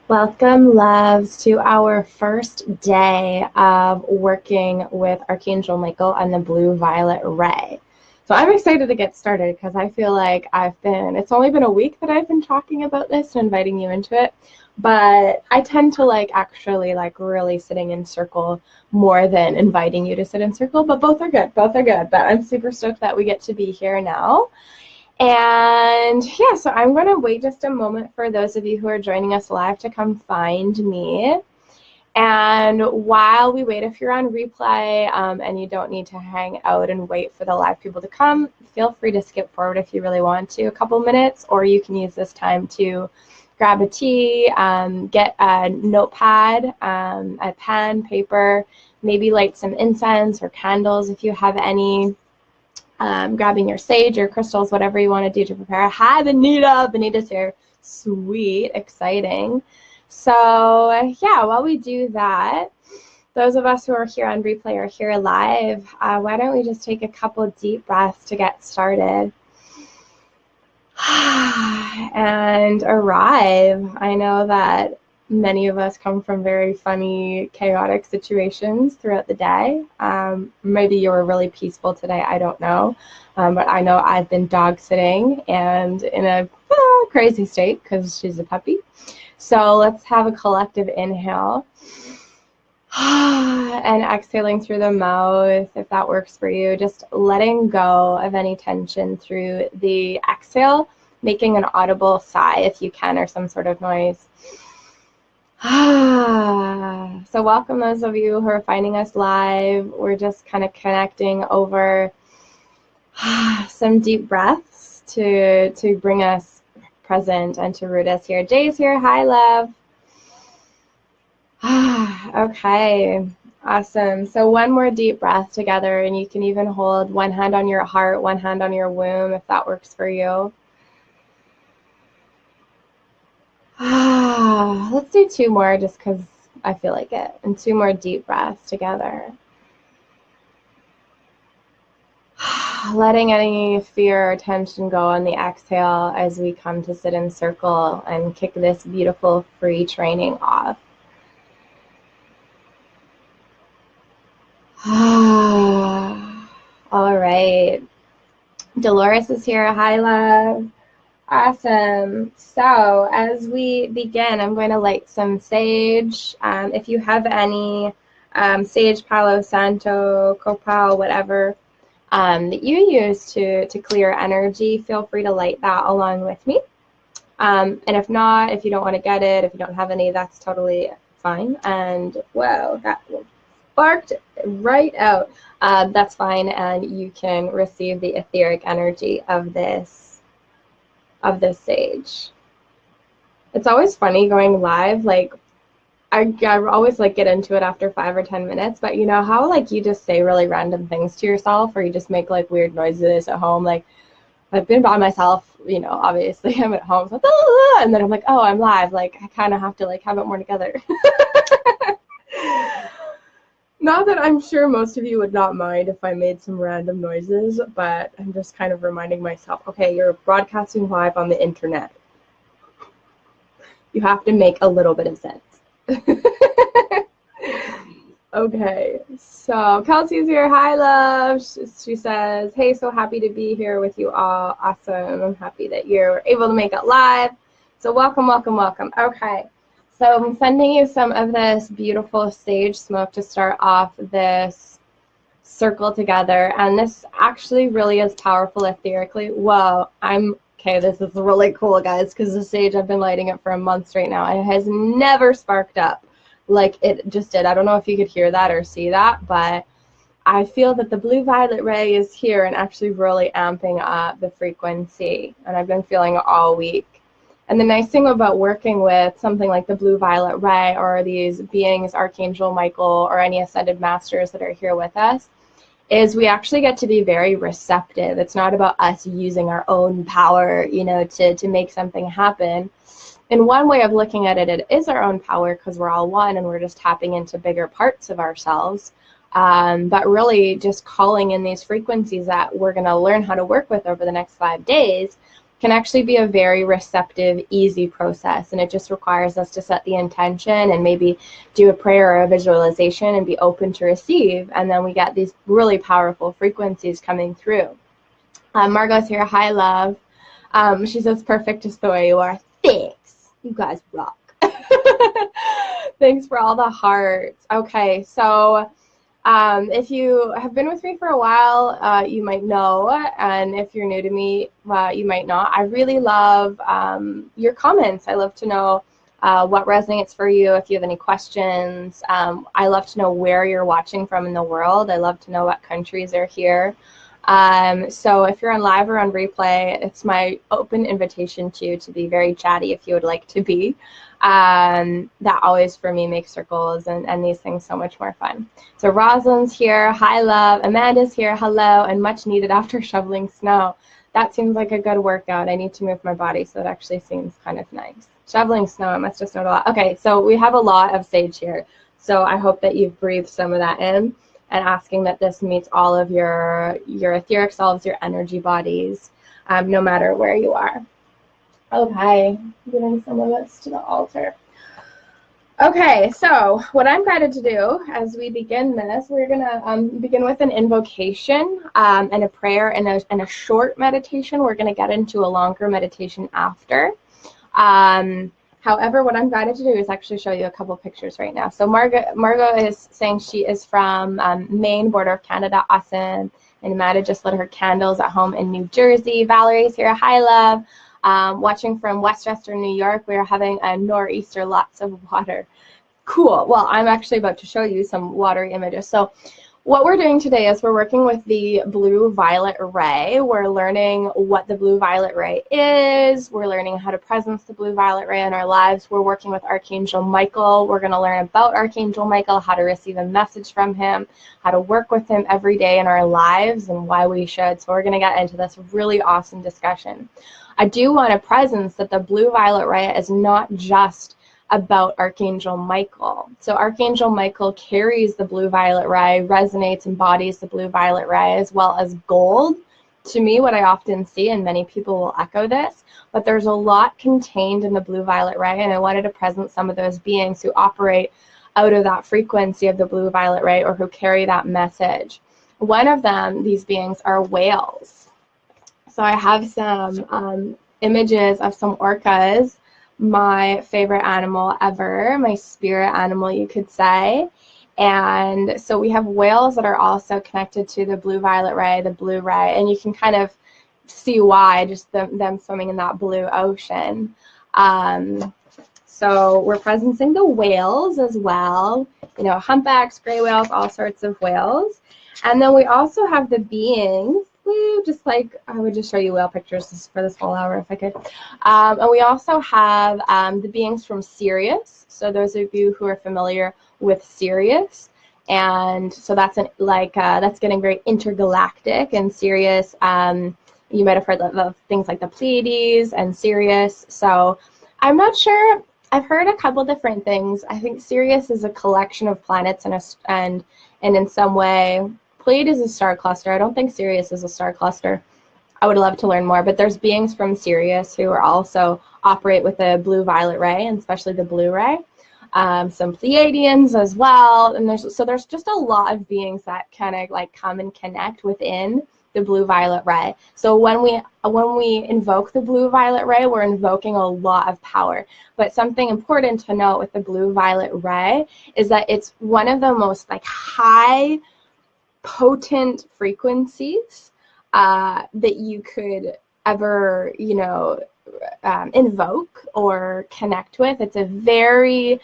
Welcome, loves, to our first day of working with Archangel Michael and the blue violet ray. So I'm excited to get started because I feel like it's only been a week that I've been talking about this and inviting you into it, but I tend to actually really sitting in circle more than inviting you to sit in circle, but both are good, but I'm super stoked that we get to be here now. And yeah, so I'm going to wait just a moment for those of you who are joining us live to come find me. And while we wait, if you're on replay and you don't need to hang out and wait for the live people to come, feel free to skip forward if you really want to, a couple minutes, or you can use this time to grab a tea, get a notepad, a pen, paper, maybe light some incense or candles if you have any. Grabbing your sage, your crystals, whatever you want to do to prepare. Hi, Benita. Benita's here. Sweet, exciting. So yeah, while we do that, those of us who are here on replay or here live, why don't we just take a couple deep breaths to get started and arrive. I know that many of us come from very funny, chaotic situations throughout the day. Maybe you were really peaceful today, I don't know. But I know I've been dog sitting and in a crazy state because she's a puppy. So let's have a collective inhale and exhaling through the mouth, if that works for you. Just letting go of any tension through the exhale, making an audible sigh if you can, or some sort of noise. So welcome those of you who are finding us live. We're just kind of connecting over some deep breaths to bring us present and to root us here. Jay's here. Hi, love. Okay, awesome. So one more deep breath together, and you can even hold one hand on your heart, one hand on your womb, if that works for you. Let's do two more just because I feel like it. And two more deep breaths together. Letting any fear or tension go on the exhale as we come to sit in circle and kick this beautiful free training off. All right. Dolores is here. Hi, love. Awesome. So as we begin, I'm going to light some sage. If you have any sage, Palo Santo, Copal, whatever that you use to clear energy, feel free to light that along with me. And if not, if you don't want to get it, if you don't have any, that's totally fine. And whoa, that sparked right out. That's fine, and you can receive the etheric energy of this sage. It's always funny going live. I always get into it after 5 or 10 minutes, but you know how you just say really random things to yourself, or you just make weird noises at home. I've been by myself, obviously I'm at home, so and then I'm oh, I'm live. I kind of have to have it more together. Not that I'm sure most of you would not mind if I made some random noises, but I'm just kind of reminding myself, okay, you're broadcasting live on the internet. You have to make a little bit of sense. Okay, so Kelsey's here. Hi, love. She says, hey, so happy to be here with you all. Awesome. I'm happy that you're able to make it live. So welcome, welcome, welcome. Okay. So I'm sending you some of this beautiful sage smoke to start off this circle together. And this actually really is powerful etherically. Whoa, okay, this is really cool, guys, because the sage, I've been lighting it for a month straight now, and it has never sparked up like it just did. I don't know if you could hear that or see that, but I feel that the blue violet ray is here and actually really amping up the frequency. And I've been feeling it all week. And the nice thing about working with something like the blue violet ray, or these beings, Archangel Michael, or any ascended masters that are here with us, is we actually get to be very receptive. It's not about us using our own power, to make something happen. In one way of looking at it, it is our own power because we're all one and we're just tapping into bigger parts of ourselves. But really just calling in these frequencies that we're going to learn how to work with over the next 5 days can actually be a very receptive, easy process. And it just requires us to set the intention and maybe do a prayer or a visualization and be open to receive. And then we get these really powerful frequencies coming through. Margot's here. Hi, love. She says, perfect just the way you are. Thanks. You guys rock. Thanks for all the hearts. Okay, so if you have been with me for a while, you might know, and if you're new to me, you might not. I really love your comments. I love to know what resonates for you, if you have any questions. I love to know where you're watching from in the world. I love to know what countries are here. So if you're on live or on replay, it's my open invitation to you to be very chatty if you would like to be. That always for me makes circles and these things so much more fun. So Rosalind's here. Hi, love. Amanda's here. Hello. And much needed after shoveling snow. That seems like a good workout. I need to move my body, so it actually seems kind of nice. Shoveling snow, I must just know a lot. Okay, so we have a lot of sage here. So I hope that you've breathed some of that in, and asking that this meets all of your etheric selves, your energy bodies, no matter where you are. Okay, giving some of this to the altar. Okay, so what I'm guided to do as we begin this, we're gonna begin with an invocation and a prayer and a short meditation. We're gonna get into a longer meditation after. However, what I'm guided to do is actually show you a couple pictures right now. So Margot is saying she is from Maine, border of Canada. Awesome. And Amanda just lit her candles at home in New Jersey. Valerie's here. Hi, love. Watching from Westchester, New York. We are having a nor'easter, lots of water. Cool. Well, I'm actually about to show you some watery images. So what we're doing today is we're working with the blue-violet ray. We're learning what the blue-violet ray is. We're learning how to presence the blue-violet ray in our lives. We're working with Archangel Michael. We're going to learn about Archangel Michael, how to receive a message from him, how to work with him every day in our lives, and why we should. So we're going to get into this really awesome discussion. I do want to presence that the blue-violet ray is not just about Archangel Michael. So Archangel Michael carries the blue-violet ray, resonates, embodies the blue-violet ray, as well as gold. To me, what I often see, and many people will echo this, but there's a lot contained in the blue-violet ray, and I wanted to present some of those beings who operate out of that frequency of the blue-violet ray, or who carry that message. One of them, these beings, are whales. So I have some images of some orcas, my favorite animal ever, my spirit animal, you could say. And so we have whales that are also connected to the blue-violet ray, the blue ray, and you can kind of see why, just them swimming in that blue ocean. So we're presencing the whales as well, you know, humpbacks, gray whales, all sorts of whales. And then we also have the beings, just like I would just show you whale pictures for this whole hour if I could. And we also have the beings from Sirius. So those of you who are familiar with Sirius, and so that's that's getting very intergalactic. And Sirius, you might have heard of things like the Pleiades and Sirius. So I'm not sure. I've heard a couple different things. I think Sirius is a collection of planets and in some way. Pleiades is a star cluster. I don't think Sirius is a star cluster. I would love to learn more, but there's beings from Sirius who are also operate with the blue-violet ray, and especially the blue ray. Some Pleiadians as well, and there's just a lot of beings that kind of like come and connect within the blue-violet ray. So when we invoke the blue-violet ray, we're invoking a lot of power. But something important to note with the blue-violet ray is that it's one of the most like high potent frequencies that you could ever, you know, invoke or connect with. It's a very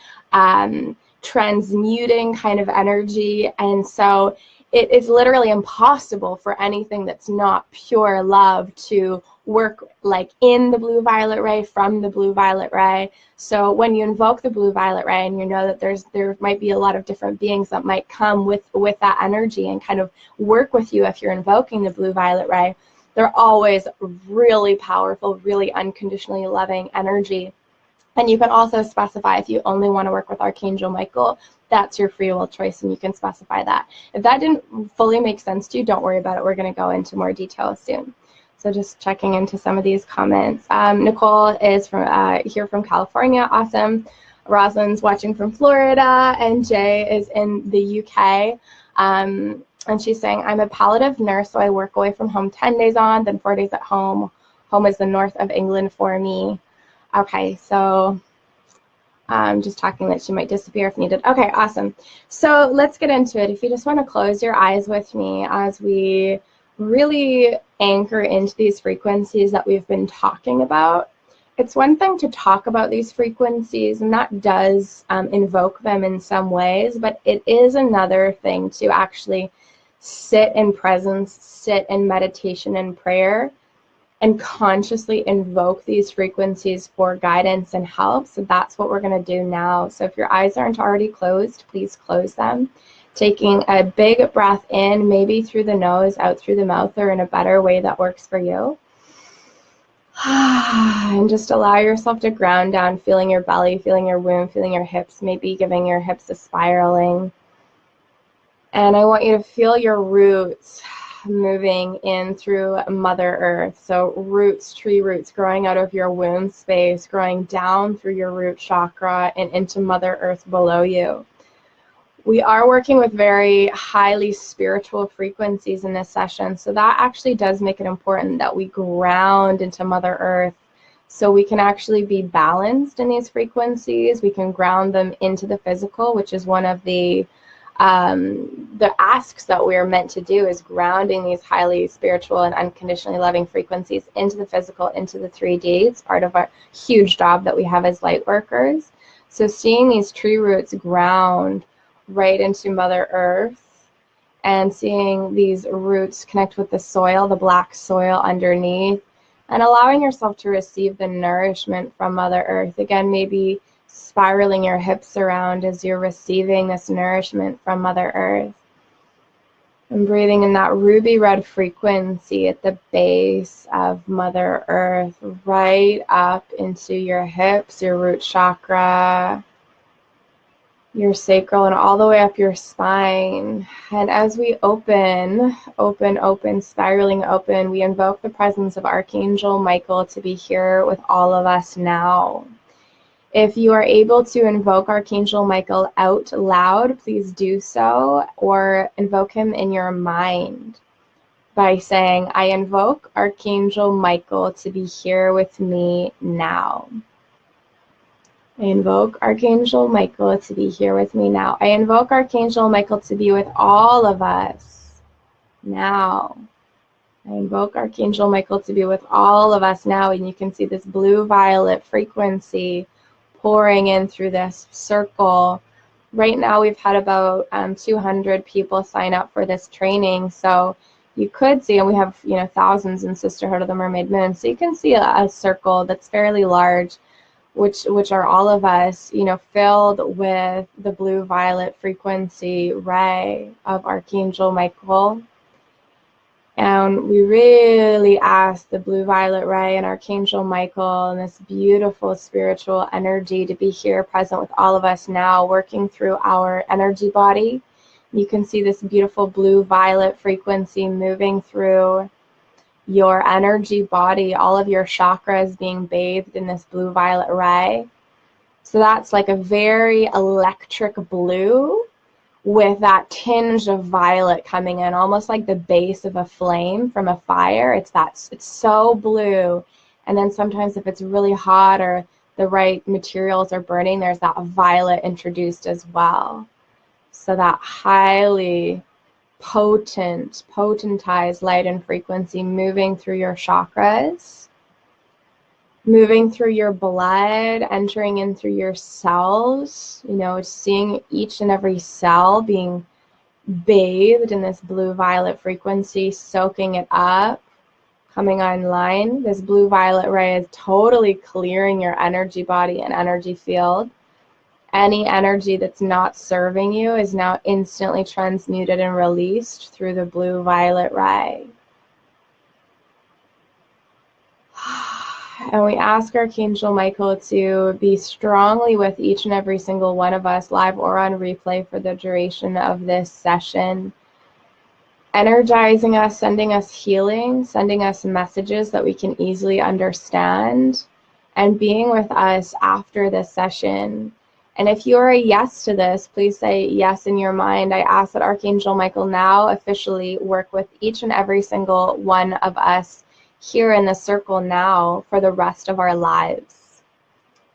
transmuting kind of energy, and so it is literally impossible for anything that's not pure love to work like in the blue-violet ray, from the blue-violet ray. So when you invoke the blue-violet ray, and you know that there might be a lot of different beings that might come with that energy and kind of work with you if you're invoking the blue-violet ray, they're always really powerful, really unconditionally loving energy. And you can also specify if you only want to work with Archangel Michael, that's your free will choice, and you can specify that. If that didn't fully make sense to you, don't worry about it. We're going to go into more detail soon. So just checking into some of these comments. Nicole is here from California. Awesome. Rosalind's watching from Florida, and Jay is in the UK. And she's saying, I'm a palliative nurse, so I work away from home 10 days on, then 4 days at home. Home is the north of England for me. Okay, so just talking that she might disappear if needed. Okay, awesome. So let's get into it. If you just want to close your eyes with me as we really anchor into these frequencies that we've been talking about. It's one thing to talk about these frequencies, and that does invoke them in some ways, but it is another thing to actually sit in presence, sit in meditation and prayer, and consciously invoke these frequencies for guidance and help. So that's what we're going to do now. So if your eyes aren't already closed, please close them. Taking a big breath in, maybe through the nose, out through the mouth, or in a better way that works for you. And just allow yourself to ground down, feeling your belly, feeling your womb, feeling your hips, maybe giving your hips a spiraling. And I want you to feel your roots moving in through Mother Earth. So roots, tree roots growing out of your womb space, growing down through your root chakra and into Mother Earth below you. We are working with very highly spiritual frequencies in this session, so that actually does make it important that we ground into Mother Earth so we can actually be balanced in these frequencies. We can ground them into the physical, which is one of the asks that we're meant to do, is grounding these highly spiritual and unconditionally loving frequencies into the physical, into the 3D. It's part of our huge job that we have as light workers. So seeing these tree roots ground right into Mother Earth and seeing these roots connect with the soil, the black soil underneath, and allowing yourself to receive the nourishment from Mother Earth. Again, maybe spiraling your hips around as you're receiving this nourishment from Mother Earth. And breathing in that ruby red frequency at the base of Mother Earth, right up into your hips, your root chakra, your sacral, and all the way up your spine. And as we open, spiraling open, we invoke the presence of Archangel Michael to be here with all of us now. If you are able to invoke Archangel Michael out loud, please do so, or invoke him in your mind by saying, I invoke Archangel Michael to be here with me now. I invoke Archangel Michael to be here with me now. I invoke Archangel Michael to be with all of us now. I invoke Archangel Michael to be with all of us now. And you can see this blue-violet frequency pouring in through this circle. Right now we've had about 200 people sign up for this training. So you could see, and we have thousands in Sisterhood of the Mermaid Moon. So you can see a circle that's fairly large, which are all of us, filled with the blue-violet frequency ray of Archangel Michael. And we really ask the blue-violet ray and Archangel Michael and this beautiful spiritual energy to be here present with all of us now, working through our energy body. You can see this beautiful blue-violet frequency moving through your energy body, all of your chakras being bathed in this blue-violet ray. So that's like a very electric blue with that tinge of violet coming in, almost like the base of a flame from a fire. It's so blue. And then sometimes if it's really hot or the right materials are burning, there's that violet introduced as well. So that highly potentized light and frequency moving through your chakras, moving through your blood, entering in through your cells, seeing each and every cell being bathed in this blue-violet frequency, soaking it up, coming online. This blue-violet ray is totally clearing your energy body and energy field. Any energy that's not serving you is now instantly transmuted and released through the blue-violet ray. And we ask Archangel Michael to be strongly with each and every single one of us, live or on replay, for the duration of this session. energizing us, sending us healing, sending us messages that we can easily understand, and being with us after this session. And if you're a yes to this, please say yes in your mind. I ask that Archangel Michael now officially work with each and every single one of us here in the circle now for the rest of our lives,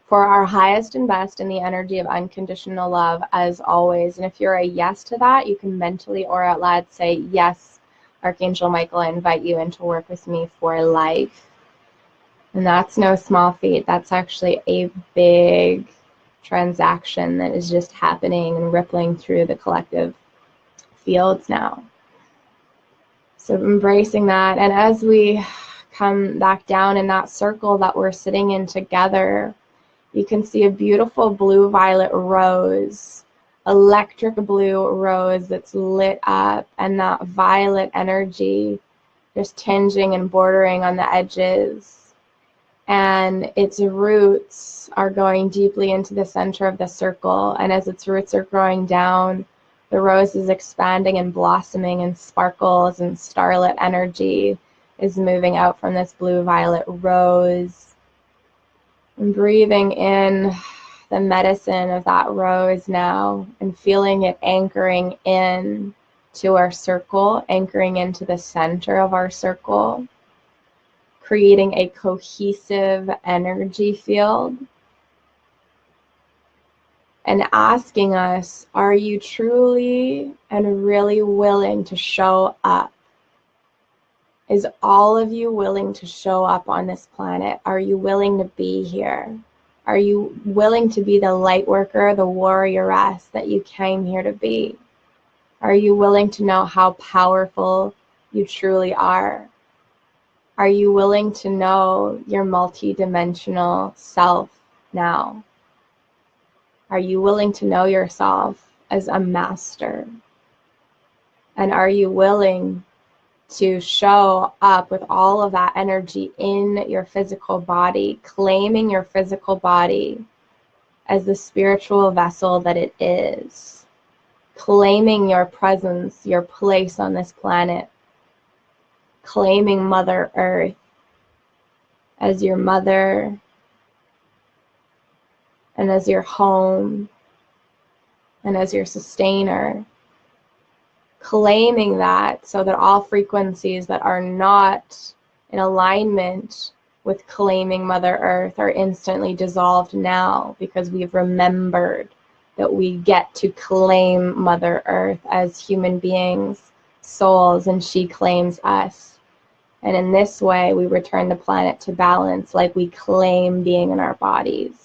for our highest and best in the energy of unconditional love, as always. And if you're a yes to that, you can mentally or out loud say, yes, Archangel Michael, I invite you in to work with me for life. And that's no small feat. That's actually a big transaction that is just happening and rippling through the collective fields now. So embracing that. And as we come back down in that circle that we're sitting in together, you can see a beautiful blue-violet rose, electric blue rose that's lit up, and that violet energy just tinging and bordering on the edges. And its roots are going deeply into the center of the circle. And as its roots are growing down, the rose is expanding and blossoming, and sparkles and starlit energy is moving out from this blue-violet rose. And breathing in the medicine of that rose now, and feeling it anchoring in to our circle, anchoring into the center of our circle, creating a cohesive energy field, and asking us, are you truly and really willing to show up? Is all of you willing to show up on this planet? Are you willing to be here? Are you willing to be the light worker, the warrioress that you came here to be? Are you willing to know how powerful you truly are? Are you willing to know your multidimensional self now? Are you willing to know yourself as a master? And are you willing to show up with all of that energy in your physical body, claiming your physical body as the spiritual vessel that it is, claiming your presence, your place on this planet, claiming Mother Earth as your mother and as your home and as your sustainer, claiming that, so that all frequencies that are not in alignment with claiming Mother Earth are instantly dissolved now, because we've remembered that we get to claim Mother Earth as human beings, souls, and she claims us. And in this way, we return the planet to balance, like we claim being in our bodies.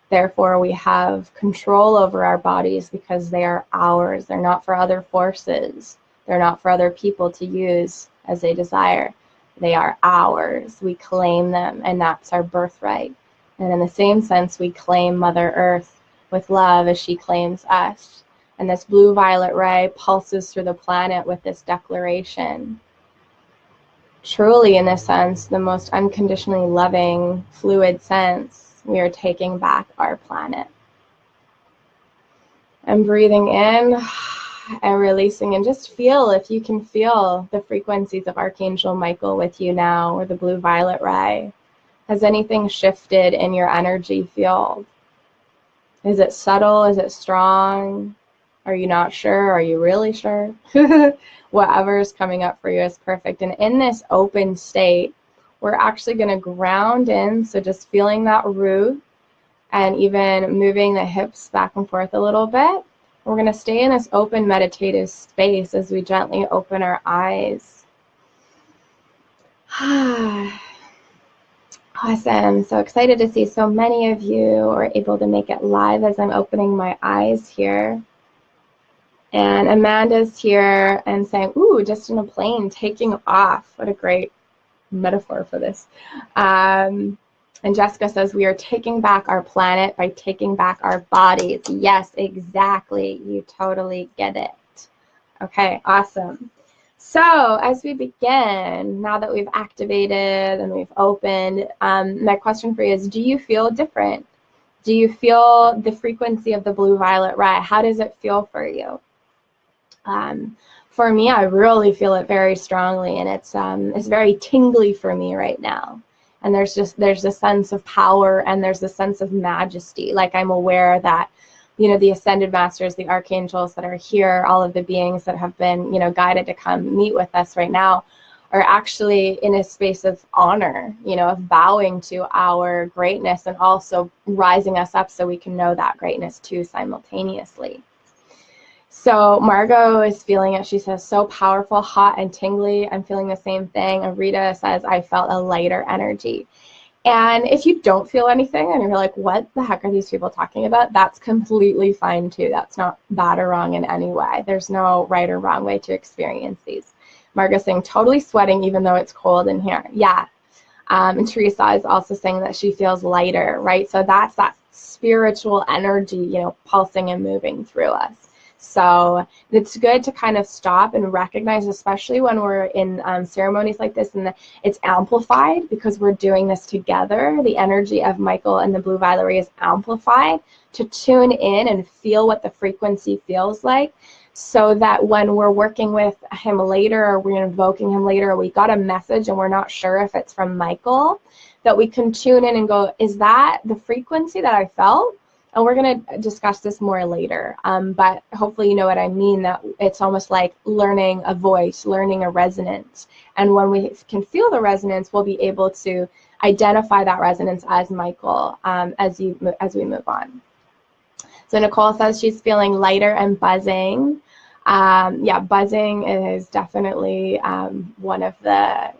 Therefore, we have control over our bodies because they are ours. They're not for other forces. They're not for other people to use as they desire. They are ours. We claim them, and that's our birthright. And in the same sense, we claim Mother Earth with love as she claims us. And this blue-violet ray pulses through the planet with this declaration. Truly, in this sense, the most unconditionally loving, fluid sense, we are taking back our planet. And breathing in and releasing, and just feel, if you can feel the frequencies of Archangel Michael with you now, or the blue-violet ray. Has anything shifted in your energy field? Is it subtle? Is it strong? Are you not sure? Are you really sure? Whatever is coming up for you is perfect. And in this open state, we're actually going to ground in, so just feeling that root and even moving the hips back and forth a little bit. We're going to stay in this open meditative space as we gently open our eyes. Awesome. So excited to see so many of you are able to make it live as I'm opening my eyes here. And Amanda's here and saying, ooh, just in a plane, taking off. What a great metaphor for this. And Jessica says, we are taking back our planet by taking back our bodies. Yes, exactly. You totally get it. Okay, awesome. So as we begin, now that we've activated and we've opened, my question for you is, do you feel different? Do you feel the frequency of the blue-violet ray? How does it feel for you? for me, I really feel it very strongly, and it's very tingly for me right now. And there's a sense of power, and there's a sense of majesty. Like, I'm aware that, you know, the ascended masters, the archangels that are here, all of the beings that have been, you know, guided to come meet with us right now, are actually in a space of honor, you know, of bowing to our greatness and also rising us up so we can know that greatness too simultaneously. So Margot is feeling it. She says, so powerful, hot and tingly. I'm feeling the same thing. And Rita says, I felt a lighter energy. And if you don't feel anything and you're like, what the heck are these people talking about? That's completely fine too. That's not bad or wrong in any way. There's no right or wrong way to experience these. Margot's saying, totally sweating even though it's cold in here. Yeah. And Teresa is also saying that she feels lighter, right? So that's that spiritual energy, you know, pulsing and moving through us. So it's good to kind of stop and recognize, especially when we're in ceremonies like this, and it's amplified because we're doing this together. The energy of Michael and the blue violet ray is amplified, to tune in and feel what the frequency feels like, so that when we're working with him later, or we're invoking him later, or we got a message and we're not sure if it's from Michael, that we can tune in and go, is that the frequency that I felt? And we're going to discuss this more later, but hopefully you know what I mean, that it's almost like learning a voice, learning a resonance. And when we can feel the resonance, we'll be able to identify that resonance as Michael as we move on. So Nicole says she's feeling lighter and buzzing. Yeah, buzzing is definitely one of the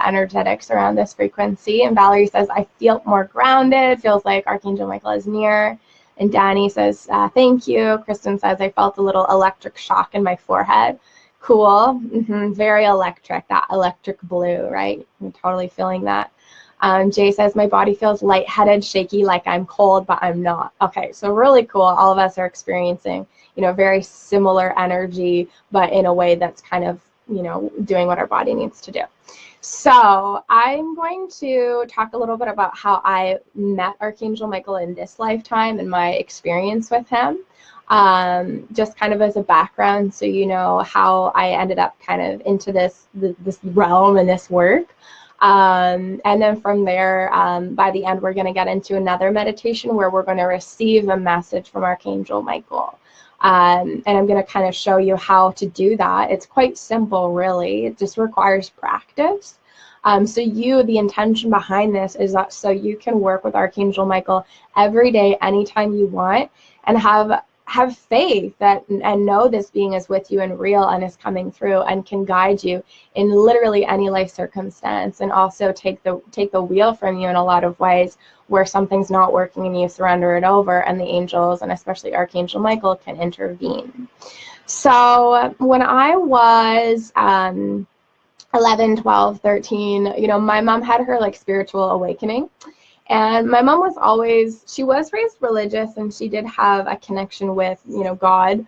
energetics around this frequency. And Valerie says, I feel more grounded, feels like Archangel Michael is near. And Danny says, thank you. Kristen says, I felt a little electric shock in my forehead. Cool. Very electric, that electric blue, right? I'm totally feeling that. Jay says, my body feels lightheaded, shaky, like I'm cold, but I'm not. Okay, so really cool. All of us are experiencing, you know, very similar energy, but in a way that's kind of, you know, doing what our body needs to do. So I'm going to talk a little bit about how I met Archangel Michael in this lifetime and my experience with him, just kind of as a background, so you know how I ended up kind of into this realm and this work. And then from there, by the end, we're going to get into another meditation where we're going to receive a message from Archangel Michael. And I'm going to kind of show you how to do that. It's quite simple, really. It just requires practice. So the intention behind this is that so you can work with Archangel Michael every day, anytime you want, and have faith that and know this being is with you and real and is coming through and can guide you in literally any life circumstance, and also take the wheel from you in a lot of ways where something's not working and you surrender it over, and the angels and especially Archangel Michael can intervene. So when I was 11, 12, 13, you know, my mom had her like spiritual awakening. And my mom she was raised religious, and she did have a connection with, you know, God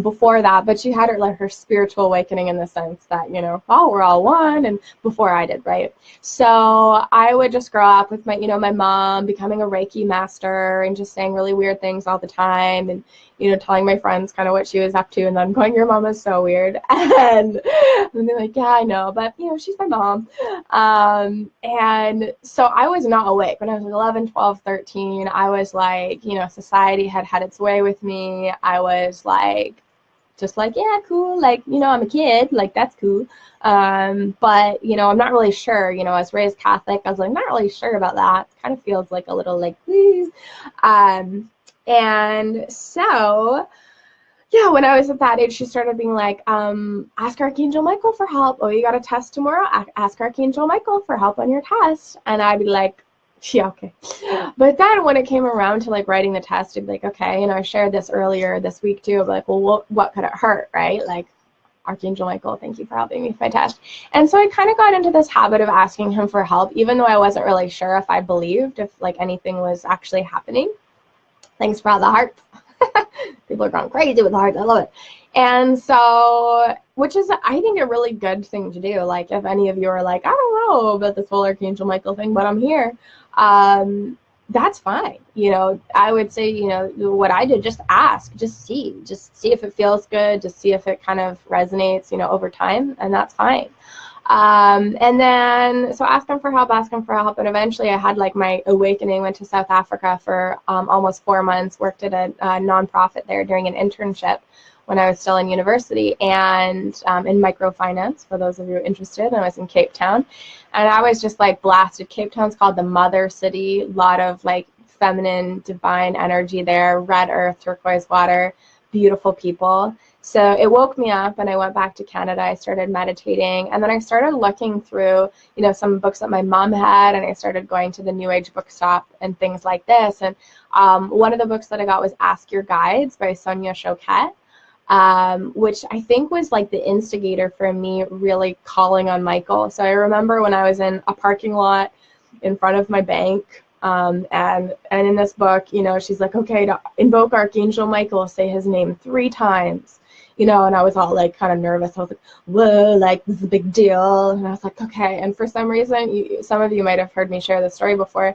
before that, but she had her spiritual awakening in the sense that, you know, oh, we're all one, and before I did, right? So I would just grow up with my mom becoming a Reiki master and just saying really weird things all the time, and, you know, telling my friends kind of what she was up to, and then going, your mom is so weird. And they're like, yeah, I know, but, you know, she's my mom. And so I was not awake. When I was 11, 12, 13, I was like, you know, society had its way with me. I was like, just like, yeah, cool. Like, you know, I'm a kid. Like, that's cool. But, you know, I'm not really sure. You know, I was raised Catholic. I was like, not really sure about that. It kind of feels like a little like, please. And so, yeah, when I was at that age, she started being like, ask Archangel Michael for help. Oh, you got a test tomorrow? Ask Archangel Michael for help on your test. And I'd be like, yeah, okay. But then when it came around to like writing the test, I'd be like, okay, you know, I shared this earlier this week too. I'd be like, well, what could it hurt, right? Like, Archangel Michael, thank you for helping me with my test. And so I kind of got into this habit of asking him for help, even though I wasn't really sure if I believed if like anything was actually happening. Thanks for all the hearts. People are going crazy with the hearts. I love it. And so, which is, I think, a really good thing to do. Like, if any of you are like, I don't know about this whole Archangel Michael thing, but I'm here. that's fine. You know, I would say, you know, what I did, just ask, just see if it feels good, just see if it kind of resonates, you know, over time, and that's fine. And then, so ask them for help, and eventually I had like my awakening, went to South Africa for almost 4 months, worked at a nonprofit there during an internship when I was still in university, and in microfinance, for those of you interested. And I was in Cape Town, and I was just like blasted. Cape Town's called the mother city, a lot of like feminine, divine energy there, red earth, turquoise water, beautiful people. So it woke me up, and I went back to Canada. I started meditating, and then I started looking through, you know, some books that my mom had, and I started going to the New Age bookstop and things like this. And one of the books that I got was Ask Your Guides by Sonia Choquette, which I think was like the instigator for me really calling on Michael. So I remember when I was in a parking lot in front of my bank, and in this book, you know, she's like, okay, to invoke Archangel Michael, say his name 3 times. You know, and I was all like kind of nervous. I was like, whoa, like this is a big deal. And I was like, okay. And for some reason, some of you might have heard me share this story before.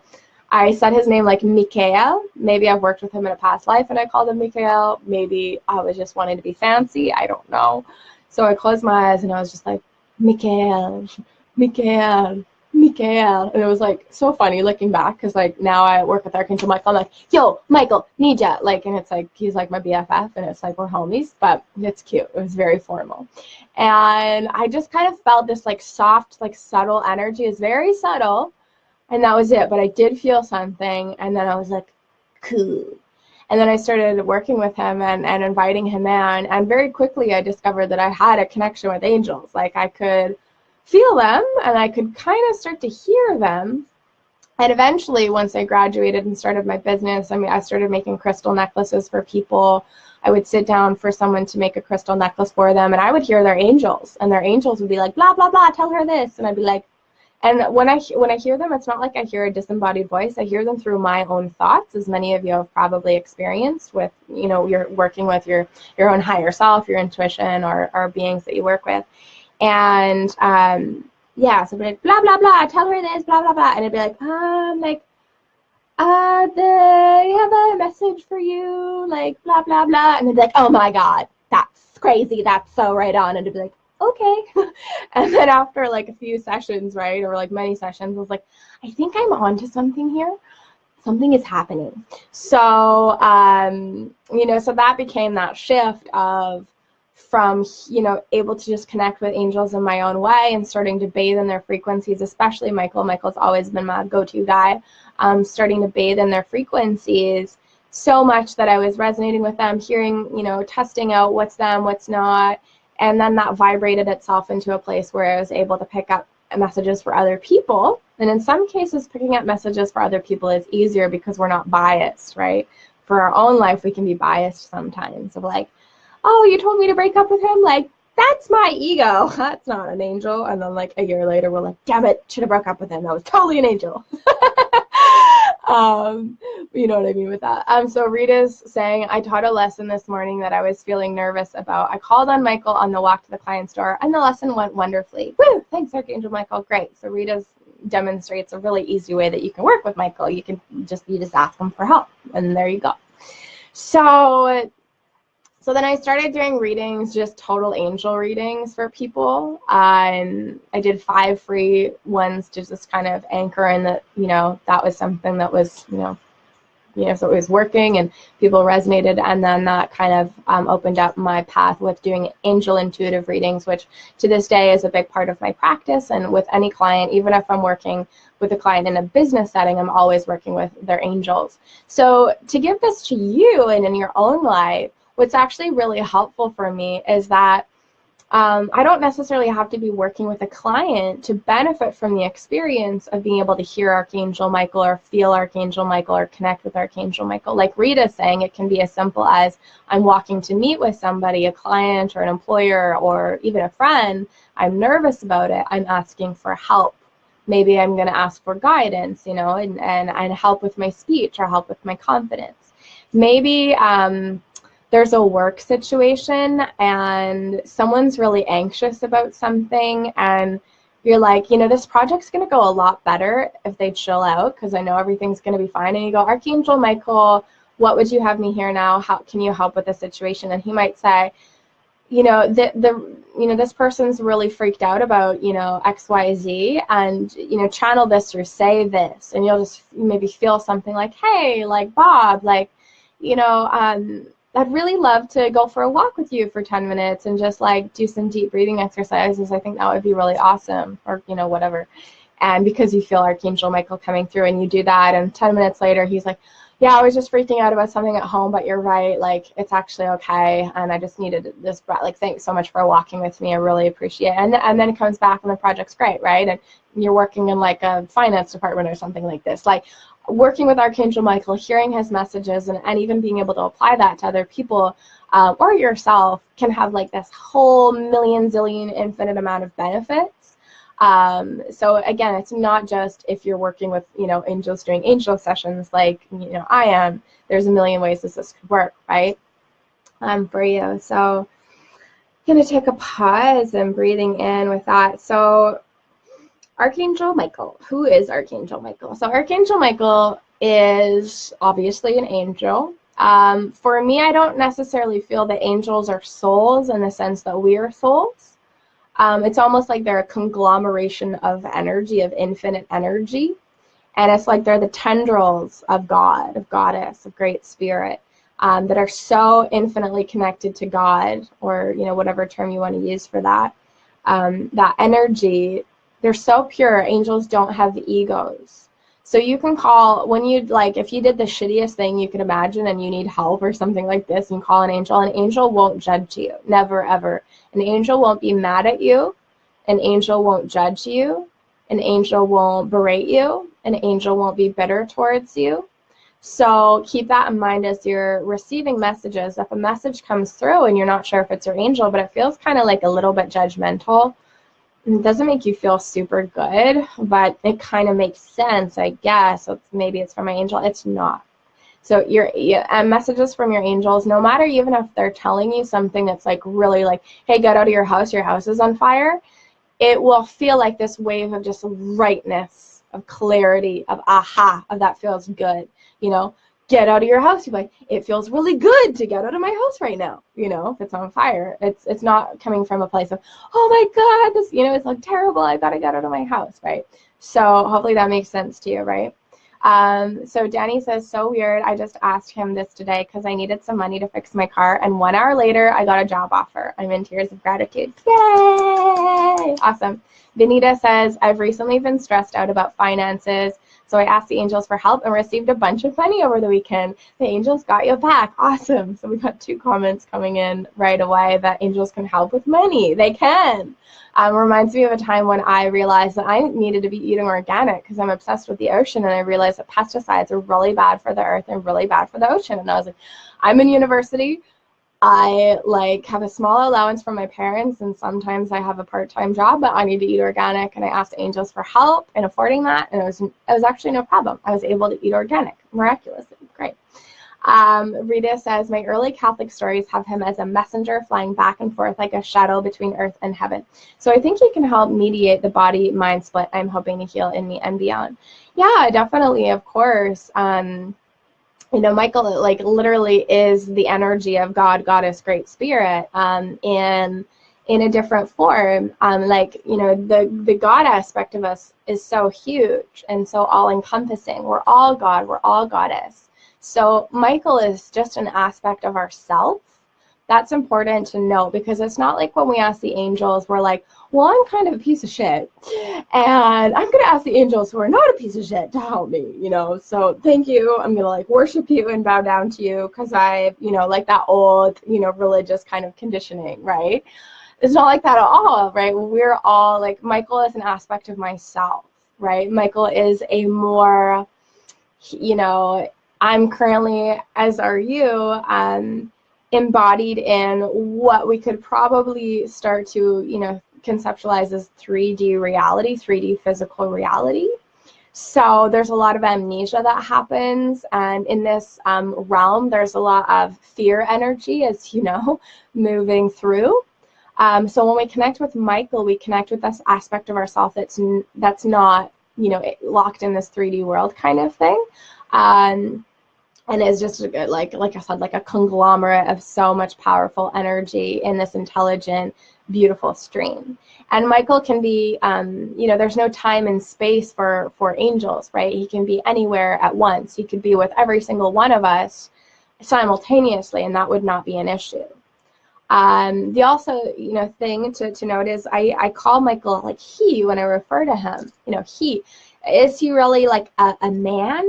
I said his name like Michael. Maybe I've worked with him in a past life and I called him Michael. Maybe I was just wanting to be fancy. I don't know. So I closed my eyes and I was just like, Michael, Michael, Michael. And it was like so funny looking back, because like now I work with Archangel Michael. I'm like, yo, Michael, need ya. Like, and it's like, he's like my BFF, and it's like we're homies, but it's cute. It was very formal. And I just kind of felt this like soft, like subtle energy. It's very subtle. And that was it. But I did feel something. And then I was like, cool. And then I started working with him and inviting him in. And very quickly I discovered that I had a connection with angels. Like I could feel them, and I could kind of start to hear them. And eventually, once I graduated and started my business, I mean, I started making crystal necklaces for people. I would sit down for someone to make a crystal necklace for them, and I would hear their angels, and their angels would be like, blah, blah, blah, tell her this. And I'd be like, and when I hear them, it's not like I hear a disembodied voice. I hear them through my own thoughts, as many of you have probably experienced with, you know, you're working with your own higher self, your intuition, or beings that you work with. And yeah, so I'd be like, blah, blah, blah, tell her this, blah, blah, blah. And it'd be like, they have a message for you, like, blah, blah, blah. And they'd be like, oh my God, that's crazy. That's so right on. And it'd be like, okay. And then after like a few sessions, right, or like many sessions, I was like, I think I'm onto something here. Something is happening. So, you know, so that became that shift of, from, you know, able to just connect with angels in my own way and starting to bathe in their frequencies, especially Michael. Michael's always been my go-to guy. Starting to bathe in their frequencies so much that I was resonating with them, hearing, you know, testing out what's them, what's not. And then that vibrated itself into a place where I was able to pick up messages for other people. And in some cases, picking up messages for other people is easier because we're not biased, right? For our own life, we can be biased sometimes. So like, oh, you told me to break up with him? Like, that's my ego. That's not an angel. And then like a year later, we're like, damn it, should have broke up with him. That was totally an angel. You know what I mean with that. So Rita's saying, I taught a lesson this morning that I was feeling nervous about. I called on Michael on the walk to the client's door, and the lesson went wonderfully. Woo! Thanks, Archangel Michael. Great. So Rita's demonstrates a really easy way that you can work with Michael. You just ask him for help, and there you go. So then I started doing readings, just total angel readings for people. I did 5 free ones to just kind of anchor in that, you know, that was something that was, so it was working and people resonated. And then that kind of opened up my path with doing angel intuitive readings, which to this day is a big part of my practice. And with any client, even if I'm working with a client in a business setting, I'm always working with their angels. So to give this to you and in your own life, what's actually really helpful for me is that I don't necessarily have to be working with a client to benefit from the experience of being able to hear Archangel Michael or feel Archangel Michael or connect with Archangel Michael. Like Rita's saying, it can be as simple as I'm walking to meet with somebody, a client or an employer or even a friend. I'm nervous about it. I'm asking for help. Maybe I'm going to ask for guidance, and help with my speech or help with my confidence. Maybe there's a work situation and someone's really anxious about something, and you're like, you know, this project's going to go a lot better if they chill out, because I know everything's going to be fine. And you go, Archangel Michael, what would you have me here now? How can you help with the situation? And he might say, you know, this person's really freaked out about, you know, XYZ, and, you know, channel this or say this, and you'll just maybe feel something like, hey, like, Bob, like, you know, I'd really love to go for a walk with you for 10 minutes and just like do some deep breathing exercises. I think that would be really awesome, or, you know, whatever. And because you feel Archangel Michael coming through, and you do that, and 10 minutes later, he's like, yeah, I was just freaking out about something at home, but you're right, like, it's actually okay, and I just needed this breath. Like, thanks so much for walking with me. I really appreciate it. And then it comes back, and the project's great, right? And you're working in like a finance department or something like this. Like, working with Archangel Michael, hearing his messages, and even being able to apply that to other people or yourself can have like this whole million, zillion, infinite amount of benefits. So again, it's not just if you're working with, you know, angels doing angel sessions like, you know, I am. There's a million ways this could work, right? For you. So I'm going to take a pause and breathing in with that. So Archangel Michael. Who is Archangel Michael? So Archangel Michael is obviously an angel. For me, I don't necessarily feel that angels are souls in the sense that we are souls. It's almost like they're a conglomeration of energy, of infinite energy. And it's like they're the tendrils of God, of Goddess, of Great Spirit, that are so infinitely connected to God, or, you know, whatever term you want to use for that. That energy, they're so pure. Angels don't have egos. So you can call, when you, like, if you did the shittiest thing you could imagine and you need help or something like this, and call an angel won't judge you. Never, ever. An angel won't be mad at you. An angel won't judge you. An angel won't berate you. An angel won't be bitter towards you. So keep that in mind as you're receiving messages. If a message comes through and you're not sure if it's your angel, but it feels kind of like a little bit judgmental, it doesn't make you feel super good, but it kind of makes sense, I guess. So maybe it's from my angel. It's not. So messages from your angels, no matter even if they're telling you something that's like really like, hey, get out of your house is on fire, it will feel like this wave of just rightness, of clarity, of aha, of that feels good, you know. Get out of your house. You're like, it feels really good to get out of my house right now. You know, if it's on fire, it's not coming from a place of, oh my God, this, you know, it's like terrible. I gotta get out of my house, right? So hopefully that makes sense to you, right? So Danny says, so weird. I just asked him this today because I needed some money to fix my car, and 1 hour later, I got a job offer. I'm in tears of gratitude. Yay! Awesome. Benita says, I've recently been stressed out about finances. So I asked the angels for help and received a bunch of money over the weekend. The angels got you back. Awesome. So we got 2 comments coming in right away that angels can help with money. They can. Reminds me of a time when I realized that I needed to be eating organic because I'm obsessed with the ocean, and I realized that pesticides are really bad for the earth and really bad for the ocean. And I was like, I'm in university. I like have a small allowance from my parents, and sometimes I have a part-time job, but I need to eat organic. And I asked angels for help in affording that, and it was actually no problem. I was able to eat organic, miraculously. Great. Rita says, my early Catholic stories have him as a messenger flying back and forth like a shadow between earth and heaven. So I think he can help mediate the body-mind split I'm hoping to heal in me and beyond. Yeah, definitely, of course. You know, Michael, like, literally is the energy of God, Goddess, Great Spirit, in a different form. Like, you know, the God aspect of us is so huge and so all-encompassing. We're all God, we're all Goddess. So Michael is just an aspect of ourself. That's important to know, because it's not like when we ask the angels, we're like, well, I'm kind of a piece of shit, and I'm going to ask the angels who are not a piece of shit to help me, you know, so thank you. I'm going to like worship you and bow down to you because I, you know, like that old, you know, religious kind of conditioning, right? It's not like that at all, right? We're all like, Michael is an aspect of myself, right? Michael is a more, you know, I'm currently, as are you, embodied in what we could probably start to, you know, conceptualize as 3D reality, 3D physical reality. So there's a lot of amnesia that happens, and in this realm, there's a lot of fear energy, as you know, moving through. So when we connect with Michael, we connect with this aspect of ourselves that's not, you know, locked in this 3D world kind of thing. And it's just like I said, like a conglomerate of so much powerful energy in this intelligent, beautiful stream. And Michael can be, you know, there's no time and space for angels, right? He can be anywhere at once. He could be with every single one of us simultaneously, and that would not be an issue. The also, you know, thing to note is I call Michael like he when I refer to him. You know, he. Is he really like a man?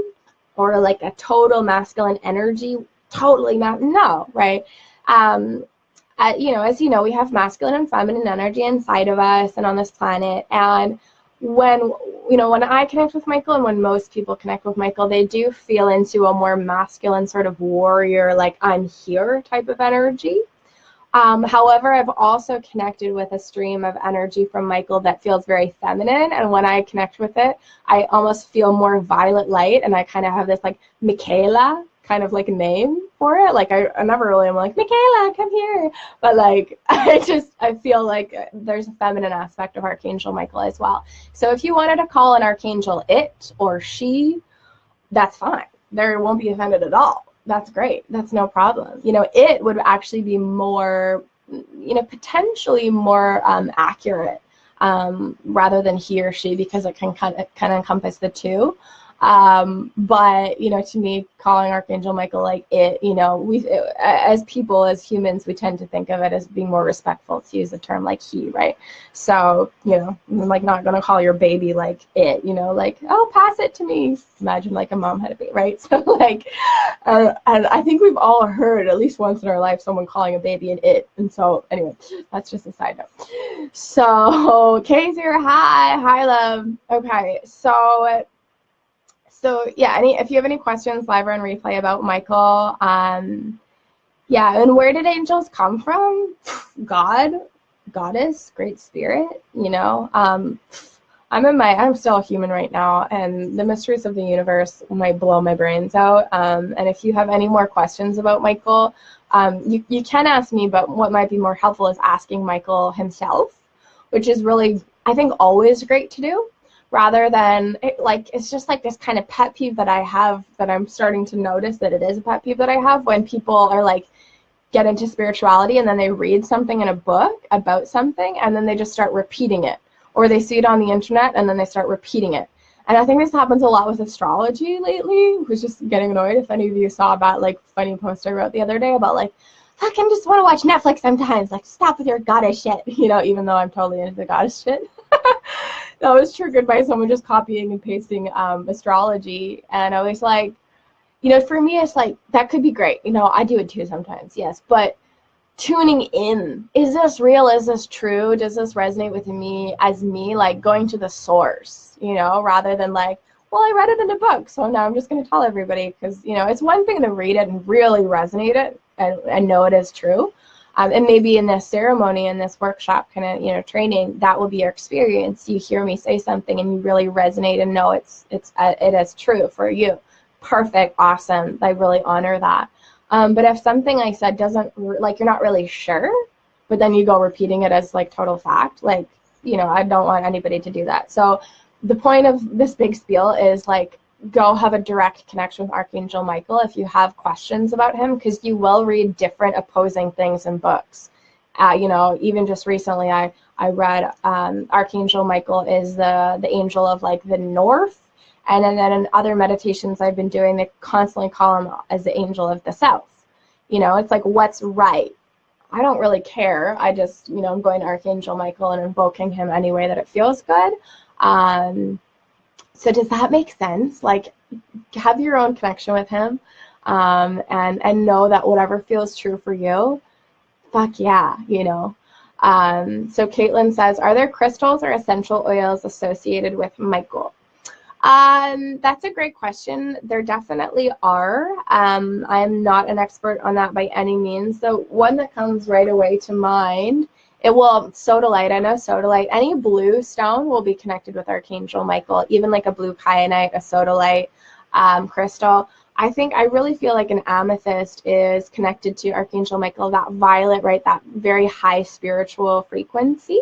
Or like a total masculine energy, totally not, no, right? You know, as you know, we have masculine and feminine energy inside of us and on this planet. And when, you know, when I connect with Michael and when most people connect with Michael, they do feel into a more masculine sort of warrior, like I'm here type of energy. However, I've also connected with a stream of energy from Michael that feels very feminine. And when I connect with it, I almost feel more violet light. And I kind of have this like Michaela kind of like name for it. Like I never really am like, Michaela, come here. But like, I feel like there's a feminine aspect of Archangel Michael as well. So if you wanted to call an Archangel it or she, that's fine. There won't be offended at all. That's great. That's no problem. You know, it would actually be more, you know, potentially more accurate rather than he or she, because it can kind of encompass the two. But, you know, to me, calling Archangel Michael like it, you know, as people, as humans, we tend to think of it as being more respectful to use the term like he, right? So, you know, I'm like not going to call your baby like it, you know, like, oh, pass it to me. Imagine like a mom had a baby, right? So like, and I think we've all heard at least once in our life someone calling a baby an it. And so anyway, that's just a side note. So Kay's here. Hi, love. Okay, so yeah, if you have any questions live or on replay about Michael, yeah, and where did angels come from? God, goddess, great spirit, you know. I'm still a human right now, and the mysteries of the universe might blow my brains out. And if you have any more questions about Michael, you can ask me, but what might be more helpful is asking Michael himself, which is really, I think, always great to do. Rather than, it's just like this kind of pet peeve that I have, that I'm starting to notice that it is a pet peeve that I have, when people are like, get into spirituality and then they read something in a book about something and then they just start repeating it. Or they see it on the internet and then they start repeating it. And I think this happens a lot with astrology lately, who's just getting annoyed. If any of you saw that like funny post I wrote the other day about like, fuck, I just want to watch Netflix sometimes. Like, stop with your goddess shit. You know, even though I'm totally into the goddess shit. That was triggered by someone just copying and pasting astrology. And I was like, you know, for me, it's like, that could be great. You know, I do it too sometimes, yes. But tuning in, is this real? Is this true? Does this resonate with me as me? Like going to the source, you know, rather than like, well, I read it in a book, so now I'm just going to tell everybody. Because, you know, it's one thing to read it and really resonate it and know it is true. And maybe in this ceremony, in this workshop kind of, you know, training, that will be your experience. You hear me say something and you really resonate and know it is true for you. Perfect, awesome. I really honor that. But if something I said doesn't, like, you're not really sure, but then you go repeating it as like total fact, like, you know, I don't want anybody to do that. So the point of this big spiel is like, go have a direct connection with Archangel Michael if you have questions about him, because you will read different opposing things in books. You know, even just recently I read Archangel Michael is the angel of like the north, and then in other meditations I've been doing, they constantly call him as the angel of the south. You know, it's like, what's right? I don't really care. I just, you know, I'm going to Archangel Michael and invoking him any way that it feels good. So does that make sense? Like, have your own connection with him, and know that whatever feels true for you, fuck yeah, you know. So Caitlin says, are there crystals or essential oils associated with Michael? That's a great question. There definitely are. I'm not an expert on that by any means. So one that comes right away to mind, sodalite. I know sodalite. Any blue stone will be connected with Archangel Michael, even like a blue kyanite, a sodalite crystal. I think I really feel like an amethyst is connected to Archangel Michael, that violet, right? That very high spiritual frequency.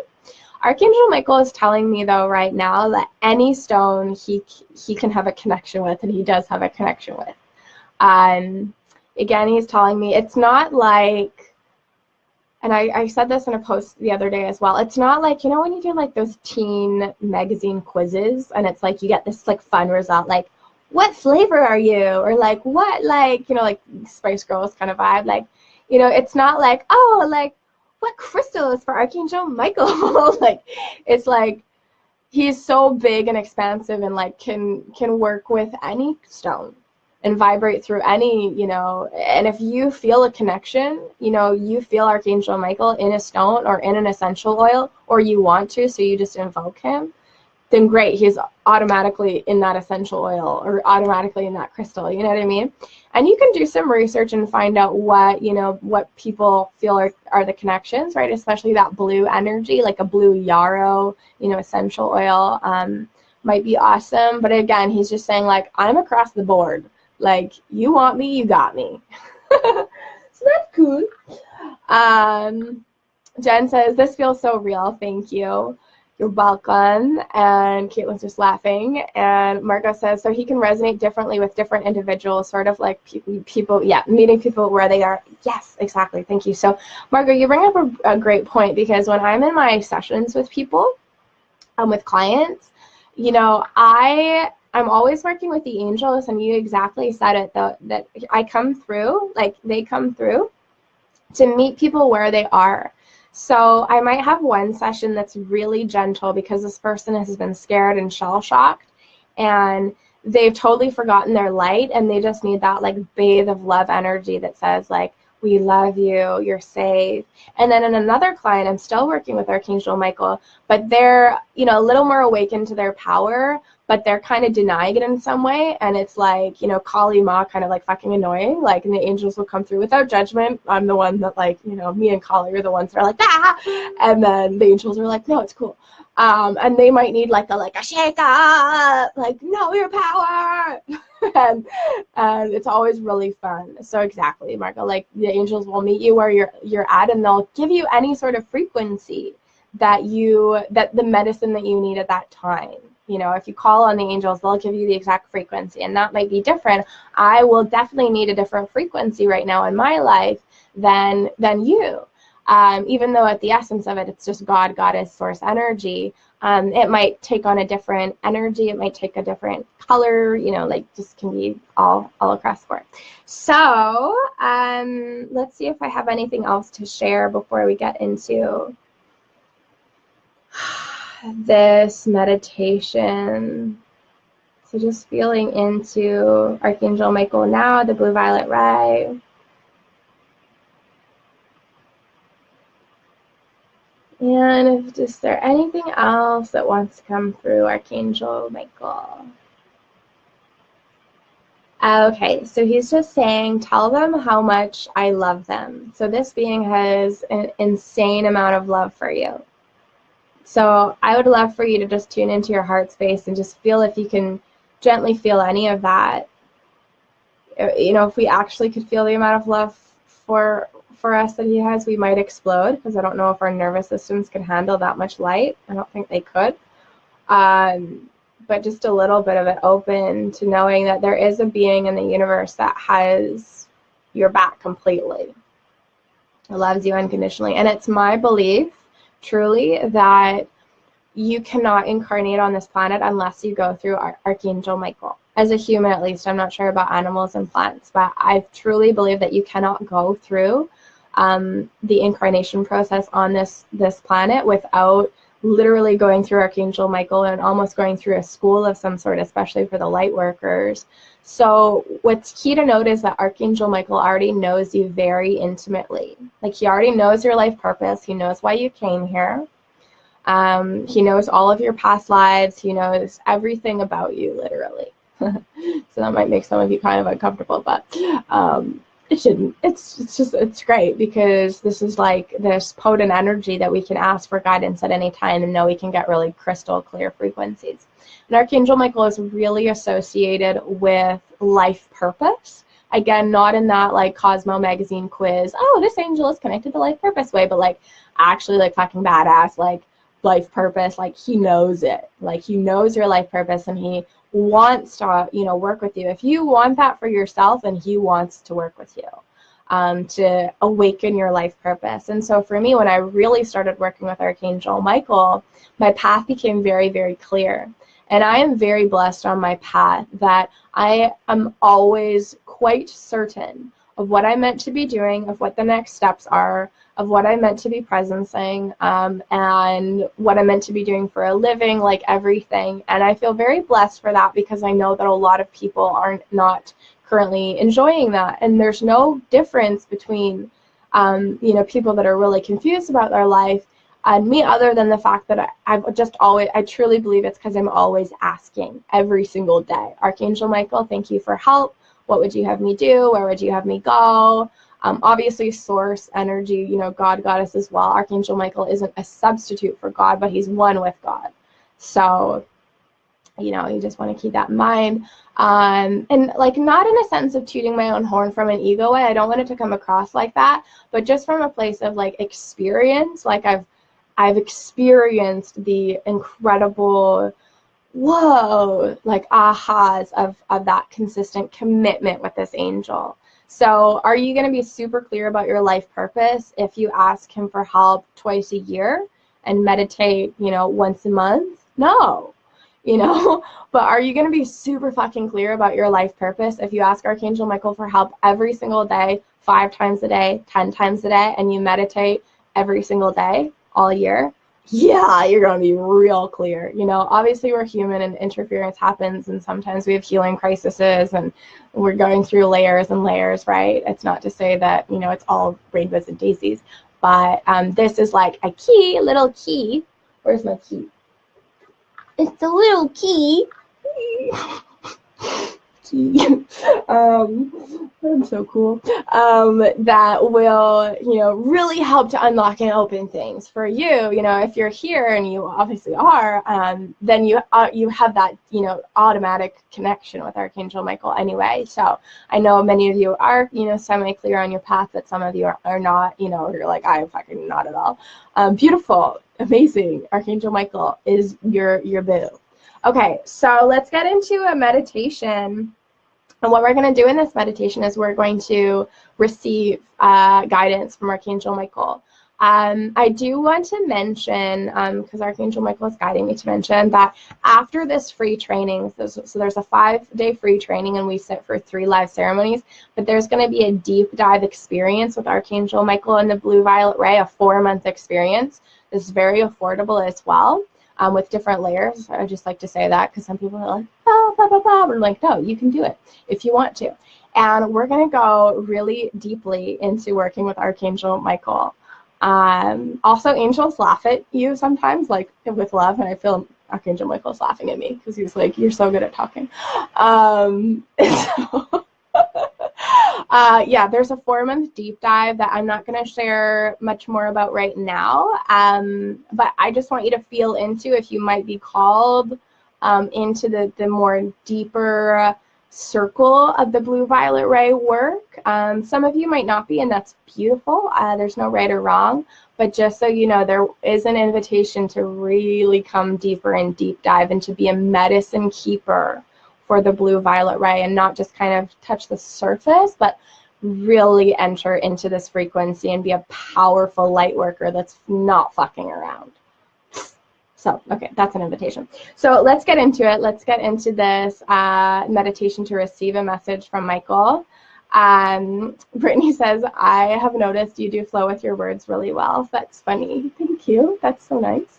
Archangel Michael is telling me though right now that any stone he can have a connection with, and he does have a connection with. Again, he's telling me it's not like, and I said this in a post the other day as well, it's not like, you know, when you do like those teen magazine quizzes and it's like you get this like fun result, like, what flavor are you? Or like, what, like, you know, like Spice Girls kind of vibe. Like, you know, it's not like, oh, like, what crystal is for Archangel Michael? Like, it's like, he's so big and expansive and like can work with any stone and vibrate through any, you know, and if you feel a connection, you know, you feel Archangel Michael in a stone or in an essential oil, or you want to, so you just invoke him, then great, he's automatically in that essential oil or automatically in that crystal, you know what I mean? And you can do some research and find out what, you know, what people feel are the connections, right? Especially that blue energy, like a blue yarrow, you know, essential oil might be awesome. But again, he's just saying like, I'm across the board. Like, you want me, you got me. So that's cool. Jen says, this feels so real. Thank you. You're welcome. And Caitlin's just laughing. And Marco says, so he can resonate differently with different individuals, sort of like people, yeah, meeting people where they are. Yes, exactly. Thank you. So, Marco, you bring up a great point, because when I'm in my sessions with people, with clients, you know, I'm always working with the angels, and you exactly said it, though, that I come through, like they come through to meet people where they are. So I might have one session that's really gentle because this person has been scared and shell-shocked, and they've totally forgotten their light, and they just need that like bathe of love energy that says like, we love you, you're safe. And then in another client, I'm still working with Archangel Michael, but they're, you know, a little more awakened to their power, but they're kind of denying it in some way. And it's like, you know, Kali Ma kind of like fucking annoying. Like, and the angels will come through without judgment. I'm the one that like, you know, me and Kali are the ones that are like, ah! And then the angels are like, no, it's cool. And they might need like a shake up, like, know your power. and it's always really fun. So exactly, Marco, like the angels will meet you where you're at, and they'll give you any sort of frequency that the medicine that you need at that time. You know, if you call on the angels, they'll give you the exact frequency, and that might be different. I will definitely need a different frequency right now in my life than you. Even though at the essence of it, it's just God, Goddess, source energy. It might take on a different energy. It might take a different color, you know, like just can be all across the board. So let's see if I have anything else to share before we get into this meditation. So just feeling into Archangel Michael now, the blue violet ray. And is there anything else that wants to come through Archangel Michael? Okay, so he's just saying, tell them how much I love them. So this being has an insane amount of love for you. So I would love for you to just tune into your heart space and just feel if you can gently feel any of that. You know, if we actually could feel the amount of love for us that he has, we might explode, because I don't know if our nervous systems can handle that much light. I don't think they could. But just a little bit of it open to knowing that there is a being in the universe that has your back completely. It loves you unconditionally. And it's my belief, truly, that you cannot incarnate on this planet unless you go through Archangel Michael. As a human, at least. I'm not sure about animals and plants, but I truly believe that you cannot go through the incarnation process on this planet without literally going through Archangel Michael and almost going through a school of some sort, especially for the light workers. So what's key to note is that Archangel Michael already knows you very intimately. Like, he already knows your life purpose. He knows why you came here. He knows all of your past lives. He knows everything about you, literally. So that might make some of you kind of uncomfortable, but it shouldn't. It's great, because this is like this potent energy that we can ask for guidance at any time and know we can get really crystal clear frequencies. And Archangel Michael is really associated with life purpose. Again, not in that like Cosmo magazine quiz, oh, this angel is connected to life purpose way, but like actually like fucking badass, like life purpose, like he knows it. Like he knows your life purpose and he wants to, you know, work with you. If you want that for yourself, and he wants to work with you to awaken your life purpose. And so for me, when I really started working with Archangel Michael, my path became very, very clear. And I am very blessed on my path that I am always quite certain of what I'm meant to be doing, of what the next steps are, of what I'm meant to be presencing, and what I'm meant to be doing for a living, like everything. And I feel very blessed for that, because I know that a lot of people are not currently enjoying that. And there's no difference between, you know, people that are really confused about their life and me, other than the fact that I truly believe it's because I'm always asking every single day. Archangel Michael, thank you for help. What would you have me do? Where would you have me go? Obviously, source, energy, you know, God, goddess as well. Archangel Michael isn't a substitute for God, but he's one with God. So, you know, you just want to keep that in mind. And like, not in a sense of tooting my own horn from an ego way. I don't want it to come across like that, but just from a place of like experience. Like I've experienced the incredible, whoa, like ahas of that consistent commitment with this angel. So are you going to be super clear about your life purpose if you ask him for help twice a year and meditate, you know, once a month? No, you know, but are you going to be super fucking clear about your life purpose if you ask Archangel Michael for help every single day, 5 times a day, 10 times a day, and you meditate every single day all year? Yeah, you're going to be real clear. You know, obviously we're human and interference happens, and sometimes we have healing crises and we're going through layers and layers, right? It's not to say that, you know, it's all rainbows and daisies, but this is like a key, a little key. Where's my key? It's a little key. I'm so cool. That will, you know, really help to unlock and open things for you. You know, if you're here, and you obviously are, then you have that, you know, automatic connection with Archangel Michael anyway. So I know many of you are, you know, semi-clear on your path, but some of you are not. You know, you're like, I'm fucking not at all. Beautiful, amazing. Archangel Michael is your boo. Okay, so let's get into a meditation. And what we're going to do in this meditation is we're going to receive guidance from Archangel Michael. I do want to mention, because Archangel Michael is guiding me to mention, that after this free training, so there's a 5-day free training, and we sit for 3 live ceremonies, but there's going to be a deep dive experience with Archangel Michael and the Blue Violet Ray, a 4-month experience. This is very affordable as well. With different layers. I just like to say that because some people are like, oh, blah, blah, blah. We're like, no, you can do it if you want to. And we're going to go really deeply into working with Archangel Michael. Also, angels laugh at you sometimes, like with love, and I feel Archangel Michael's laughing at me because he's like, you're so good at talking. Yeah, there's a 4-month deep dive that I'm not going to share much more about right now, but I just want you to feel into if you might be called into the more deeper circle of the Blue Violet Ray work. Some of you might not be, and that's beautiful. There's no right or wrong, but just so you know, there is an invitation to really come deeper and deep dive and to be a medicine keeper for the Blue Violet Ray, and not just kind of touch the surface, but really enter into this frequency and be a powerful light worker that's not fucking around. So, okay, that's an invitation. So let's get into it. Let's get into this meditation to receive a message from Michael. Brittany says, I have noticed you do flow with your words really well. That's funny. Thank you. That's so nice.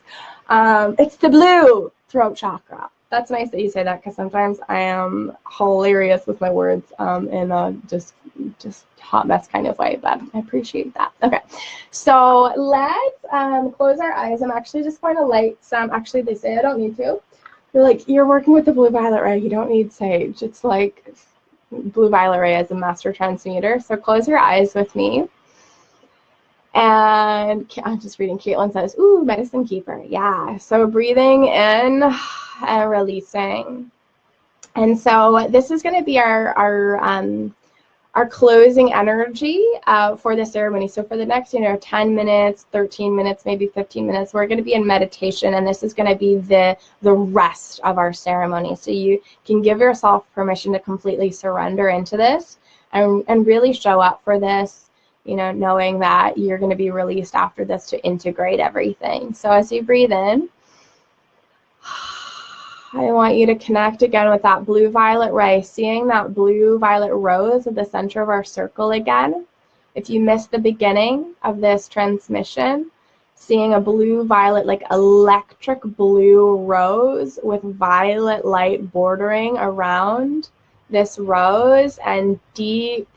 It's the blue throat chakra. That's nice that you say that, because sometimes I am hilarious with my words in a just hot mess kind of way, but I appreciate that. Okay, so let's close our eyes. I'm actually just going to light some. Actually, they say I don't need to. They're like, you're working with the Blue Violet Ray. You don't need sage. It's like Blue Violet Ray as a master transmuter. So close your eyes with me. And I'm just reading, Caitlin says, ooh, medicine keeper. Yeah. So breathing in and releasing. And so this is going to be our closing energy for the ceremony. So for the next, 10 minutes, 13 minutes, maybe 15 minutes, we're going to be in meditation, and this is going to be the rest of our ceremony. So you can give yourself permission to completely surrender into this and really show up for this, knowing that you're going to be released after this to integrate everything. So as you breathe in, I want you to connect again with that blue-violet ray, seeing that blue-violet rose at the center of our circle again. If you missed the beginning of this transmission, seeing a blue-violet, like electric blue rose with violet light bordering around this rose and deep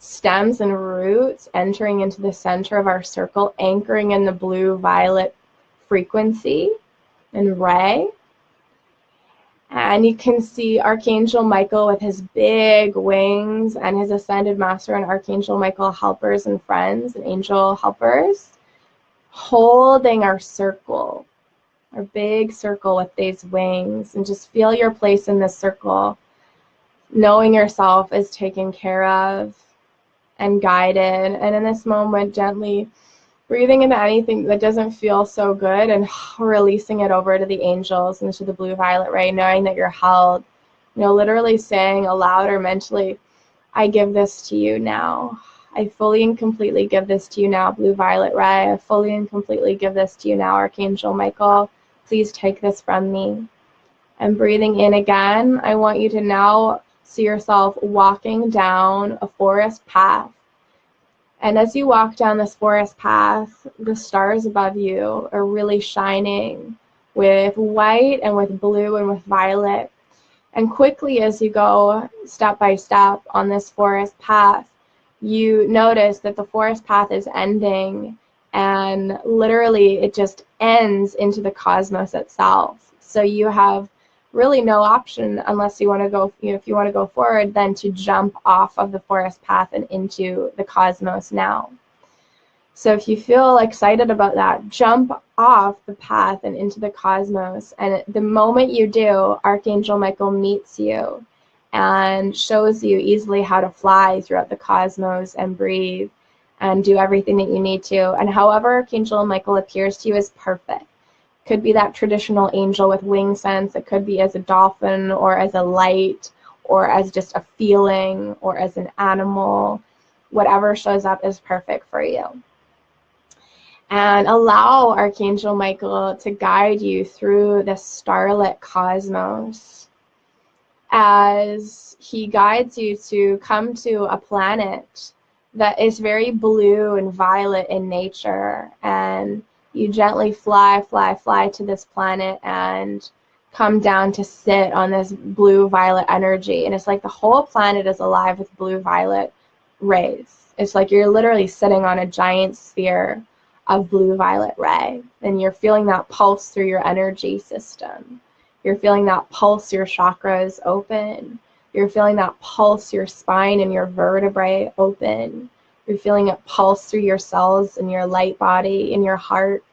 stems and roots entering into the center of our circle, anchoring in the blue-violet frequency and ray. And you can see Archangel Michael with his big wings and his ascended master and Archangel Michael helpers and friends and angel helpers holding our circle, our big circle with these wings. And just feel your place in this circle, knowing yourself is taken care of and guided. And in this moment, gently breathing into anything that doesn't feel so good and releasing it over to the angels and to the blue-violet ray, knowing that you're held, literally saying aloud or mentally, I give this to you now. I fully and completely give this to you now, blue-violet ray. I fully and completely give this to you now, Archangel Michael. Please take this from me. And breathing in again, I want you to now see yourself walking down a forest path. And as you walk down this forest path, the stars above you are really shining with white and with blue and with violet. And quickly as you go step by step on this forest path, you notice that the forest path is ending, and literally it just ends into the cosmos itself. So you have really no option, unless you want to go, if you want to go forward, then to jump off of the forest path and into the cosmos now. So if you feel excited about that, jump off the path and into the cosmos. And the moment you do, Archangel Michael meets you and shows you easily how to fly throughout the cosmos and breathe and do everything that you need to. And however Archangel Michael appears to you is perfect. Could be that traditional angel with wing sense. It could be as a dolphin or as a light or as just a feeling or as an animal. Whatever shows up is perfect for you. And allow Archangel Michael to guide you through the starlit cosmos as he guides you to come to a planet that is very blue and violet in nature. And you gently fly to this planet and come down to sit on this blue-violet energy. And it's like the whole planet is alive with blue-violet rays. It's like you're literally sitting on a giant sphere of blue-violet ray. And you're feeling that pulse through your energy system. You're feeling that pulse your chakras open. You're feeling that pulse your spine and your vertebrae open. You're feeling it pulse through your cells and your light body and your heart.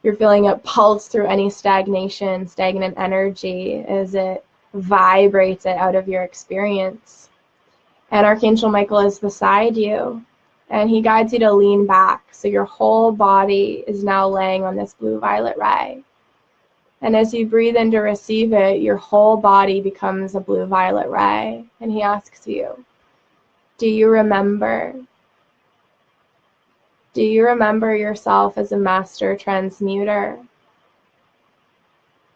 You're feeling it pulse through any stagnant energy as it vibrates it out of your experience. And Archangel Michael is beside you, and he guides you to lean back. So your whole body is now laying on this blue-violet ray. And as you breathe in to receive it, your whole body becomes a blue-violet ray. And he asks you, do you remember? Do you remember yourself as a master transmuter?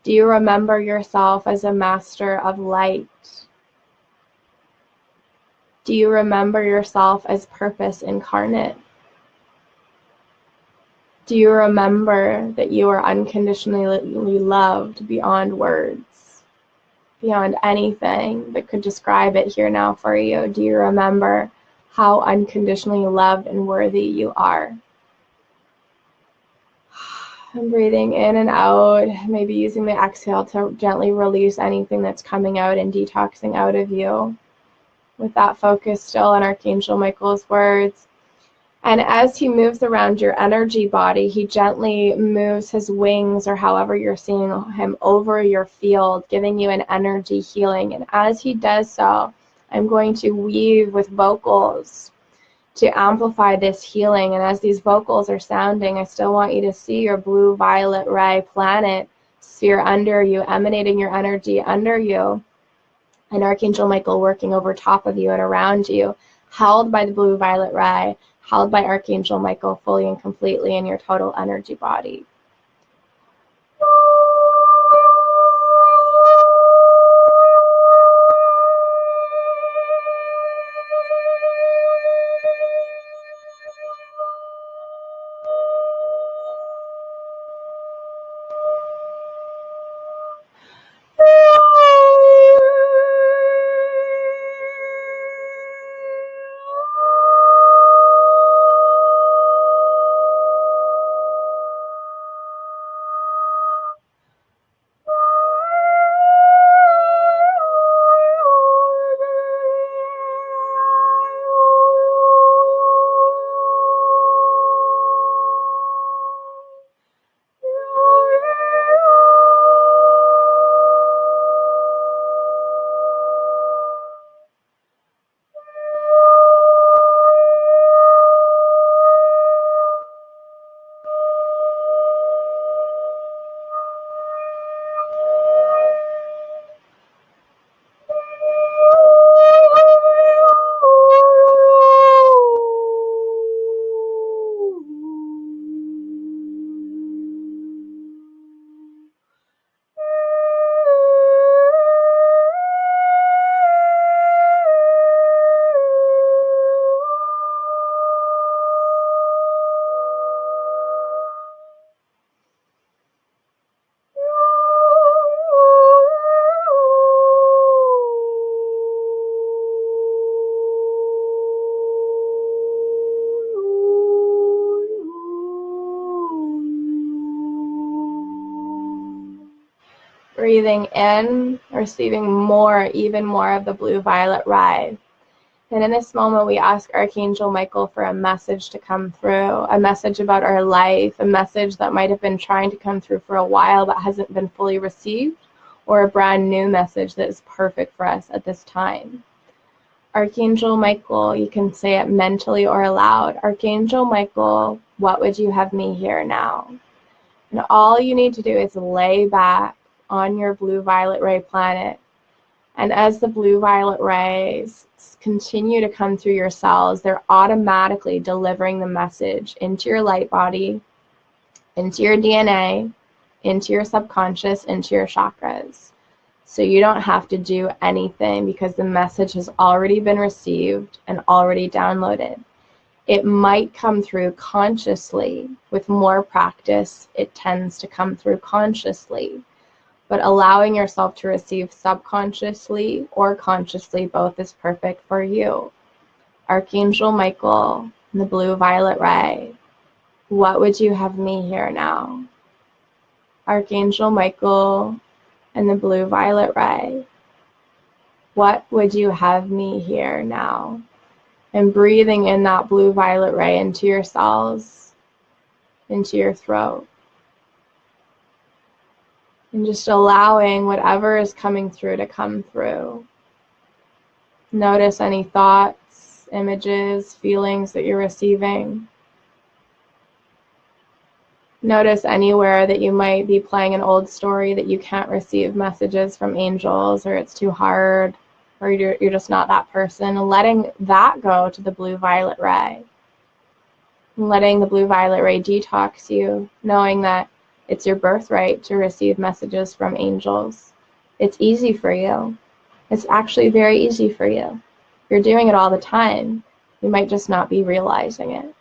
Do you remember yourself as a master of light? Do you remember yourself as purpose incarnate? Do you remember that you are unconditionally loved beyond words, beyond anything that could describe it here now for you? Do you remember how unconditionally loved and worthy you are? And breathing in and out, maybe using the exhale to gently release anything that's coming out and detoxing out of you. With that focus still on Archangel Michael's words. And as he moves around your energy body, he gently moves his wings, or however you're seeing him, over your field, giving you an energy healing. And as he does so, I'm going to weave with vocals to amplify this healing. And as these vocals are sounding, I still want you to see your blue violet ray planet sphere under you, emanating your energy under you, and Archangel Michael working over top of you and around you, held by the blue violet ray, held by Archangel Michael fully and completely in your total energy body. Breathing in, receiving more, even more of the blue violet ray. And in this moment, we ask Archangel Michael for a message to come through, a message about our life, a message that might have been trying to come through for a while but hasn't been fully received, or a brand new message that is perfect for us at this time. Archangel Michael, you can say it mentally or aloud. Archangel Michael, what would you have me hear now? And all you need to do is lay back on your blue violet ray planet. And as the blue violet rays continue to come through your cells, they're automatically delivering the message into your light body, into your DNA, into your subconscious, into your chakras. So you don't have to do anything because the message has already been received and already downloaded. It might come through consciously. With more practice, it tends to come through consciously. But allowing yourself to receive subconsciously or consciously, both is perfect for you. Archangel Michael, the blue violet ray, what would you have me hear now? Archangel Michael and the blue violet ray, what would you have me hear now? And breathing in that blue violet ray into your cells, into your throat. And just allowing whatever is coming through to come through. Notice any thoughts, images, feelings that you're receiving. Notice anywhere that you might be playing an old story that you can't receive messages from angels, or it's too hard, or you're just not that person. Letting that go to the blue violet ray. Letting the blue violet ray detox you, knowing that it's your birthright to receive messages from angels. It's easy for you. It's actually very easy for you. You're doing it all the time. You might just not be realizing it.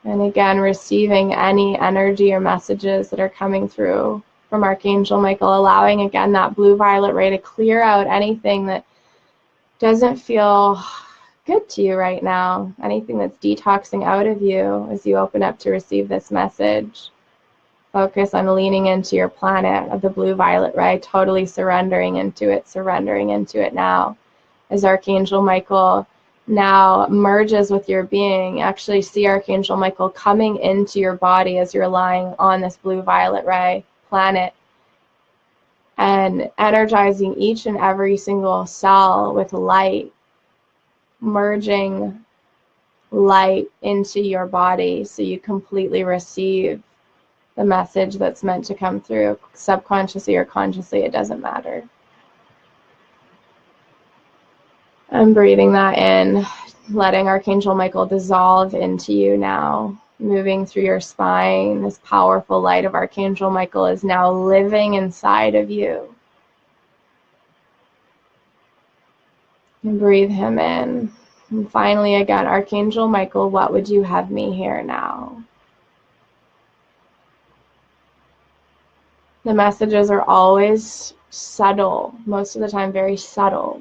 And again, receiving any energy or messages that are coming through from Archangel Michael, allowing again that blue violet ray to clear out anything that doesn't feel good to you right now, anything that's detoxing out of you as you open up to receive this message. Focus on leaning into your planet of the blue violet ray, totally surrendering into it now. As Archangel Michael now merges with your being. Actually see Archangel Michael coming into your body as you're lying on this blue violet ray planet and energizing each and every single cell with light, merging light into your body so you completely receive the message that's meant to come through, subconsciously or consciously, it doesn't matter. I'm breathing that in, letting Archangel Michael dissolve into you now, moving through your spine. This powerful light of Archangel Michael is now living inside of you. And breathe him in. And finally, again, Archangel Michael, what would you have me hear now? The messages are always subtle, most of the time very subtle.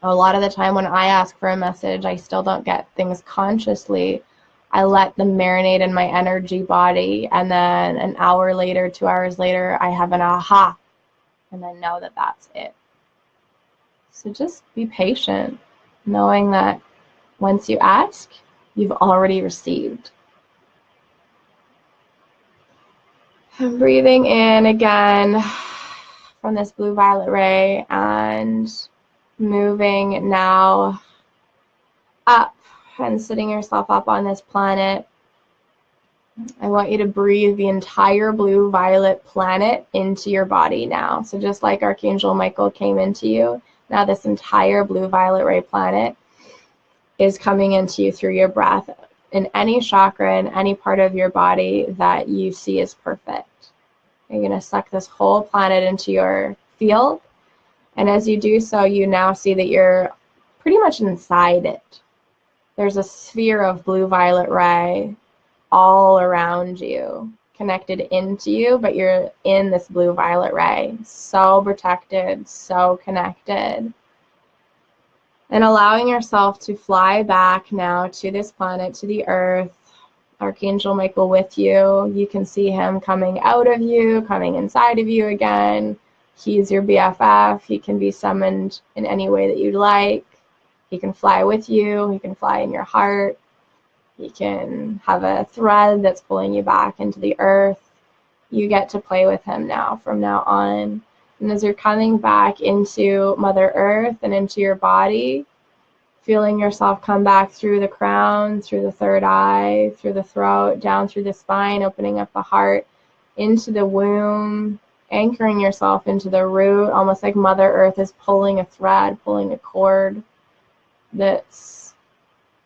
A lot of the time when I ask for a message, I still don't get things consciously. I let them marinate in my energy body, and then an hour later, 2 hours later, I have an aha, and I know that that's it. So just be patient, knowing that once you ask, you've already received. I'm breathing in again from this blue violet ray and moving now up and sitting yourself up on this planet. I want you to breathe the entire blue violet planet into your body now. So just like Archangel Michael came into you, now this entire blue violet ray planet is coming into you through your breath in any chakra in any part of your body that you see as perfect. You're going to suck this whole planet into your field. And as you do so, you now see that you're pretty much inside it. There's a sphere of blue violet ray all around you, connected into you, but you're in this blue violet ray. So protected, so connected. And allowing yourself to fly back now to this planet, to the earth. Archangel Michael with you. You can see him coming out of you, coming inside of you again. He's your BFF. He can be summoned in any way that you'd like. He can fly with you. He can fly in your heart. He can have a thread that's pulling you back into the earth. You get to play with him now, from now on. And as you're coming back into Mother Earth and into your body, feeling yourself come back through the crown, through the third eye, through the throat, down through the spine, opening up the heart, into the womb, anchoring yourself into the root, almost like Mother Earth is pulling a thread, pulling a cord that's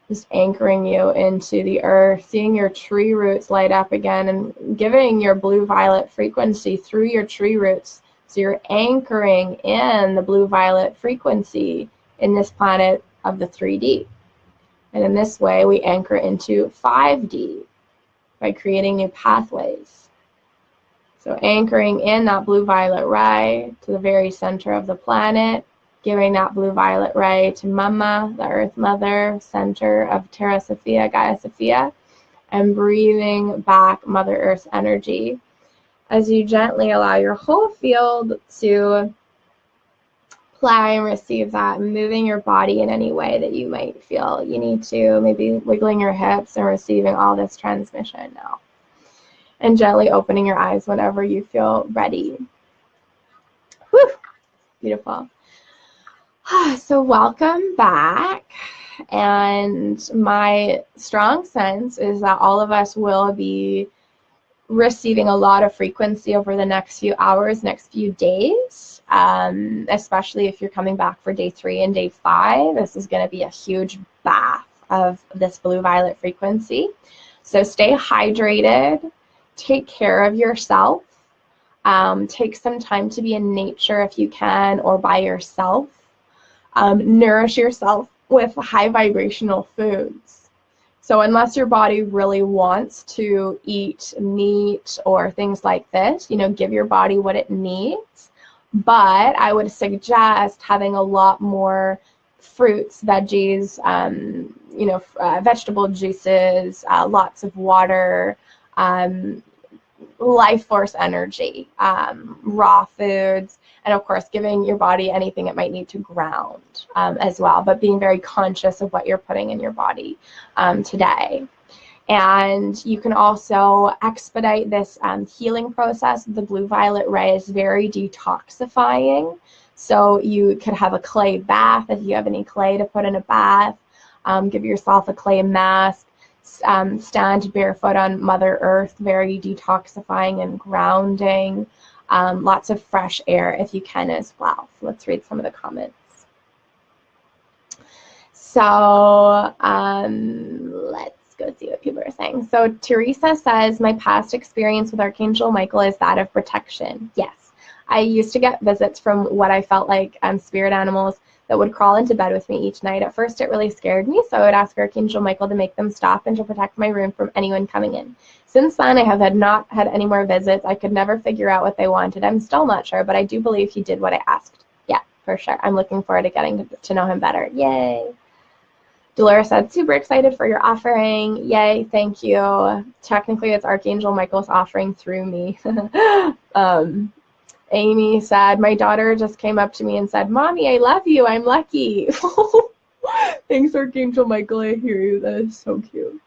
just anchoring you into the earth, seeing your tree roots light up again and giving your blue-violet frequency through your tree roots. So you're anchoring in the blue-violet frequency in this planet of the 3D. And in this way, we anchor into 5D by creating new pathways. So anchoring in that blue-violet ray to the very center of the planet, giving that blue-violet ray to Mama, the Earth Mother, center of Terra Sophia, Gaia Sophia, and breathing back Mother Earth's energy as you gently allow your whole field to play and receive that, moving your body in any way that you might feel you need to, maybe wiggling your hips and receiving all this transmission now. And gently opening your eyes whenever you feel ready. Whew, beautiful. So welcome back. And my strong sense is that all of us will be receiving a lot of frequency over the next few hours, next few days, especially if you're coming back for day 3 and day 5. This is going to be a huge bath of this blue-violet frequency. So stay hydrated, take care of yourself, take some time to be in nature if you can, or by yourself. Nourish yourself with high vibrational foods. So unless your body really wants to eat meat or things like this, give your body what it needs. But I would suggest having a lot more fruits, veggies, vegetable juices, lots of water, life force energy, raw foods, and of course giving your body anything it might need to ground as well, but being very conscious of what you're putting in your body today. And you can also expedite this healing process. The blue violet ray is very detoxifying. So you could have a clay bath if you have any clay to put in a bath. Give yourself a clay mask. Stand barefoot on Mother Earth, very detoxifying and grounding. Lots of fresh air if you can as well. So let's read some of the comments. So let's go see what people are saying. So Teresa says, my past experience with Archangel Michael is that of protection. Yes, I used to get visits from what I felt like spirit animals that would crawl into bed with me each night. At first, it really scared me, so I would ask Archangel Michael to make them stop and to protect my room from anyone coming in. Since then, I have not had any more visits. I could never figure out what they wanted. I'm still not sure, but I do believe he did what I asked. Yeah, for sure. I'm looking forward to getting to know him better. Yay. Dolores said, super excited for your offering. Yay, thank you. Technically, it's Archangel Michael's offering through me. Amy said, my daughter just came up to me and said, Mommy, I love you. I'm lucky. Thanks, Archangel Michael. I hear you. That is so cute.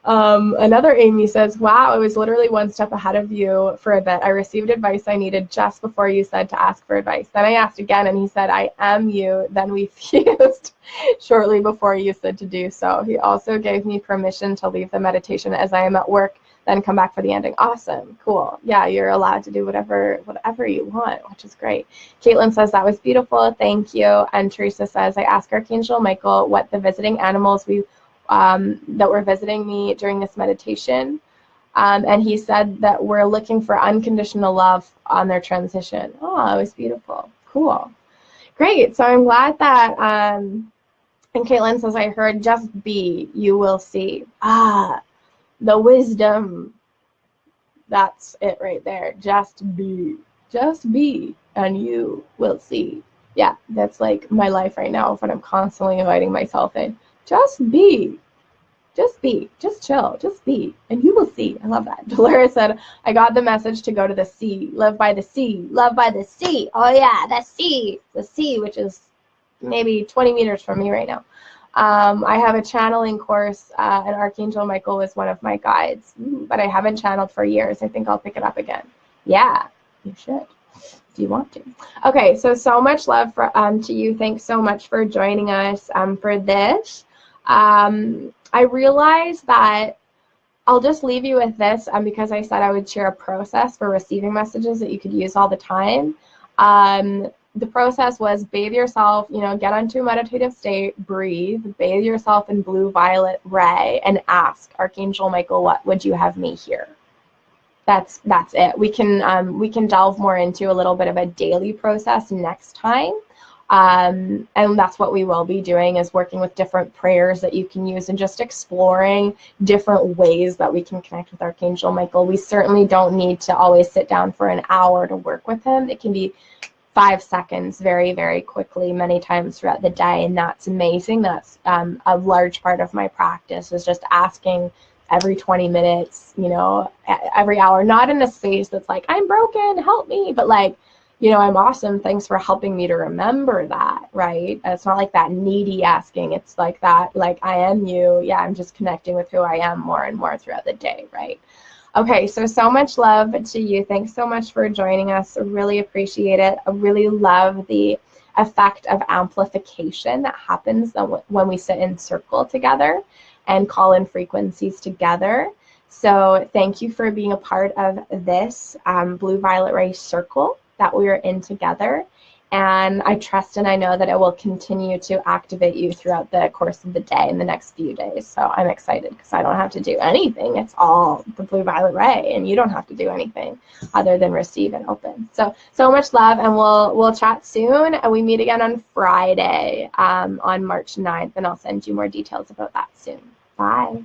Another Amy says, wow, I was literally one step ahead of you for a bit. I received advice I needed just before you said to ask for advice. Then I asked again, and he said, I am you. Then we fused shortly before you said to do so. He also gave me permission to leave the meditation as I am at work, then come back for the ending. Awesome. Cool. Yeah, you're allowed to do whatever you want, which is great. Caitlin says, that was beautiful. Thank you. And Teresa says, I asked Archangel Michael what the visiting animals that were visiting me during this meditation. And he said that we're looking for unconditional love on their transition. Oh, it was beautiful. Cool. Great. So I'm glad that, and Caitlin says, I heard, just be, you will see. The wisdom, that's it right there. Just be, and you will see. Yeah, that's like my life right now, what I'm constantly inviting myself in. Just be, just chill, just be, and you will see. I love that. Dolores said, I got the message to go to the sea, live by the sea, love by the sea. Oh yeah, the sea, which is maybe 20 meters from me right now. I have a channeling course, and Archangel Michael was one of my guides, but I haven't channeled for years. I think I'll pick it up again. Yeah, you should. Do you want to? Okay, so much love to you. Thanks so much for joining us for this. I realized that I'll just leave you with this because I said I would share a process for receiving messages that you could use all the time. The process was bathe yourself, get onto a meditative state, breathe, bathe yourself in blue violet ray, and ask Archangel Michael, what would you have me hear? That's it. We can delve more into a little bit of a daily process next time. And that's what we will be doing, is working with different prayers that you can use and just exploring different ways that we can connect with Archangel Michael. We certainly don't need to always sit down for an hour to work with him. It can be 5 seconds very, very quickly many times throughout the day, and that's amazing. That's a large part of my practice, is just asking every 20 minutes, every hour, not in a space that's like, I'm broken, help me, but like, I'm awesome, thanks for helping me to remember that, right? It's not like that needy asking, it's like that, like, I am you, yeah, I'm just connecting with who I am more and more throughout the day, right? Okay, so much love to you. Thanks so much for joining us. I really appreciate it. I really love the effect of amplification that happens when we sit in circle together and call in frequencies together. So thank you for being a part of this blue violet ray circle that we are in together. And I trust and I know that it will continue to activate you throughout the course of the day in the next few days. So I'm excited because I don't have to do anything. It's all the blue violet ray, and you don't have to do anything other than receive and open. So much love, and we'll chat soon. And we meet again on Friday on March 9th, and I'll send you more details about that soon. Bye.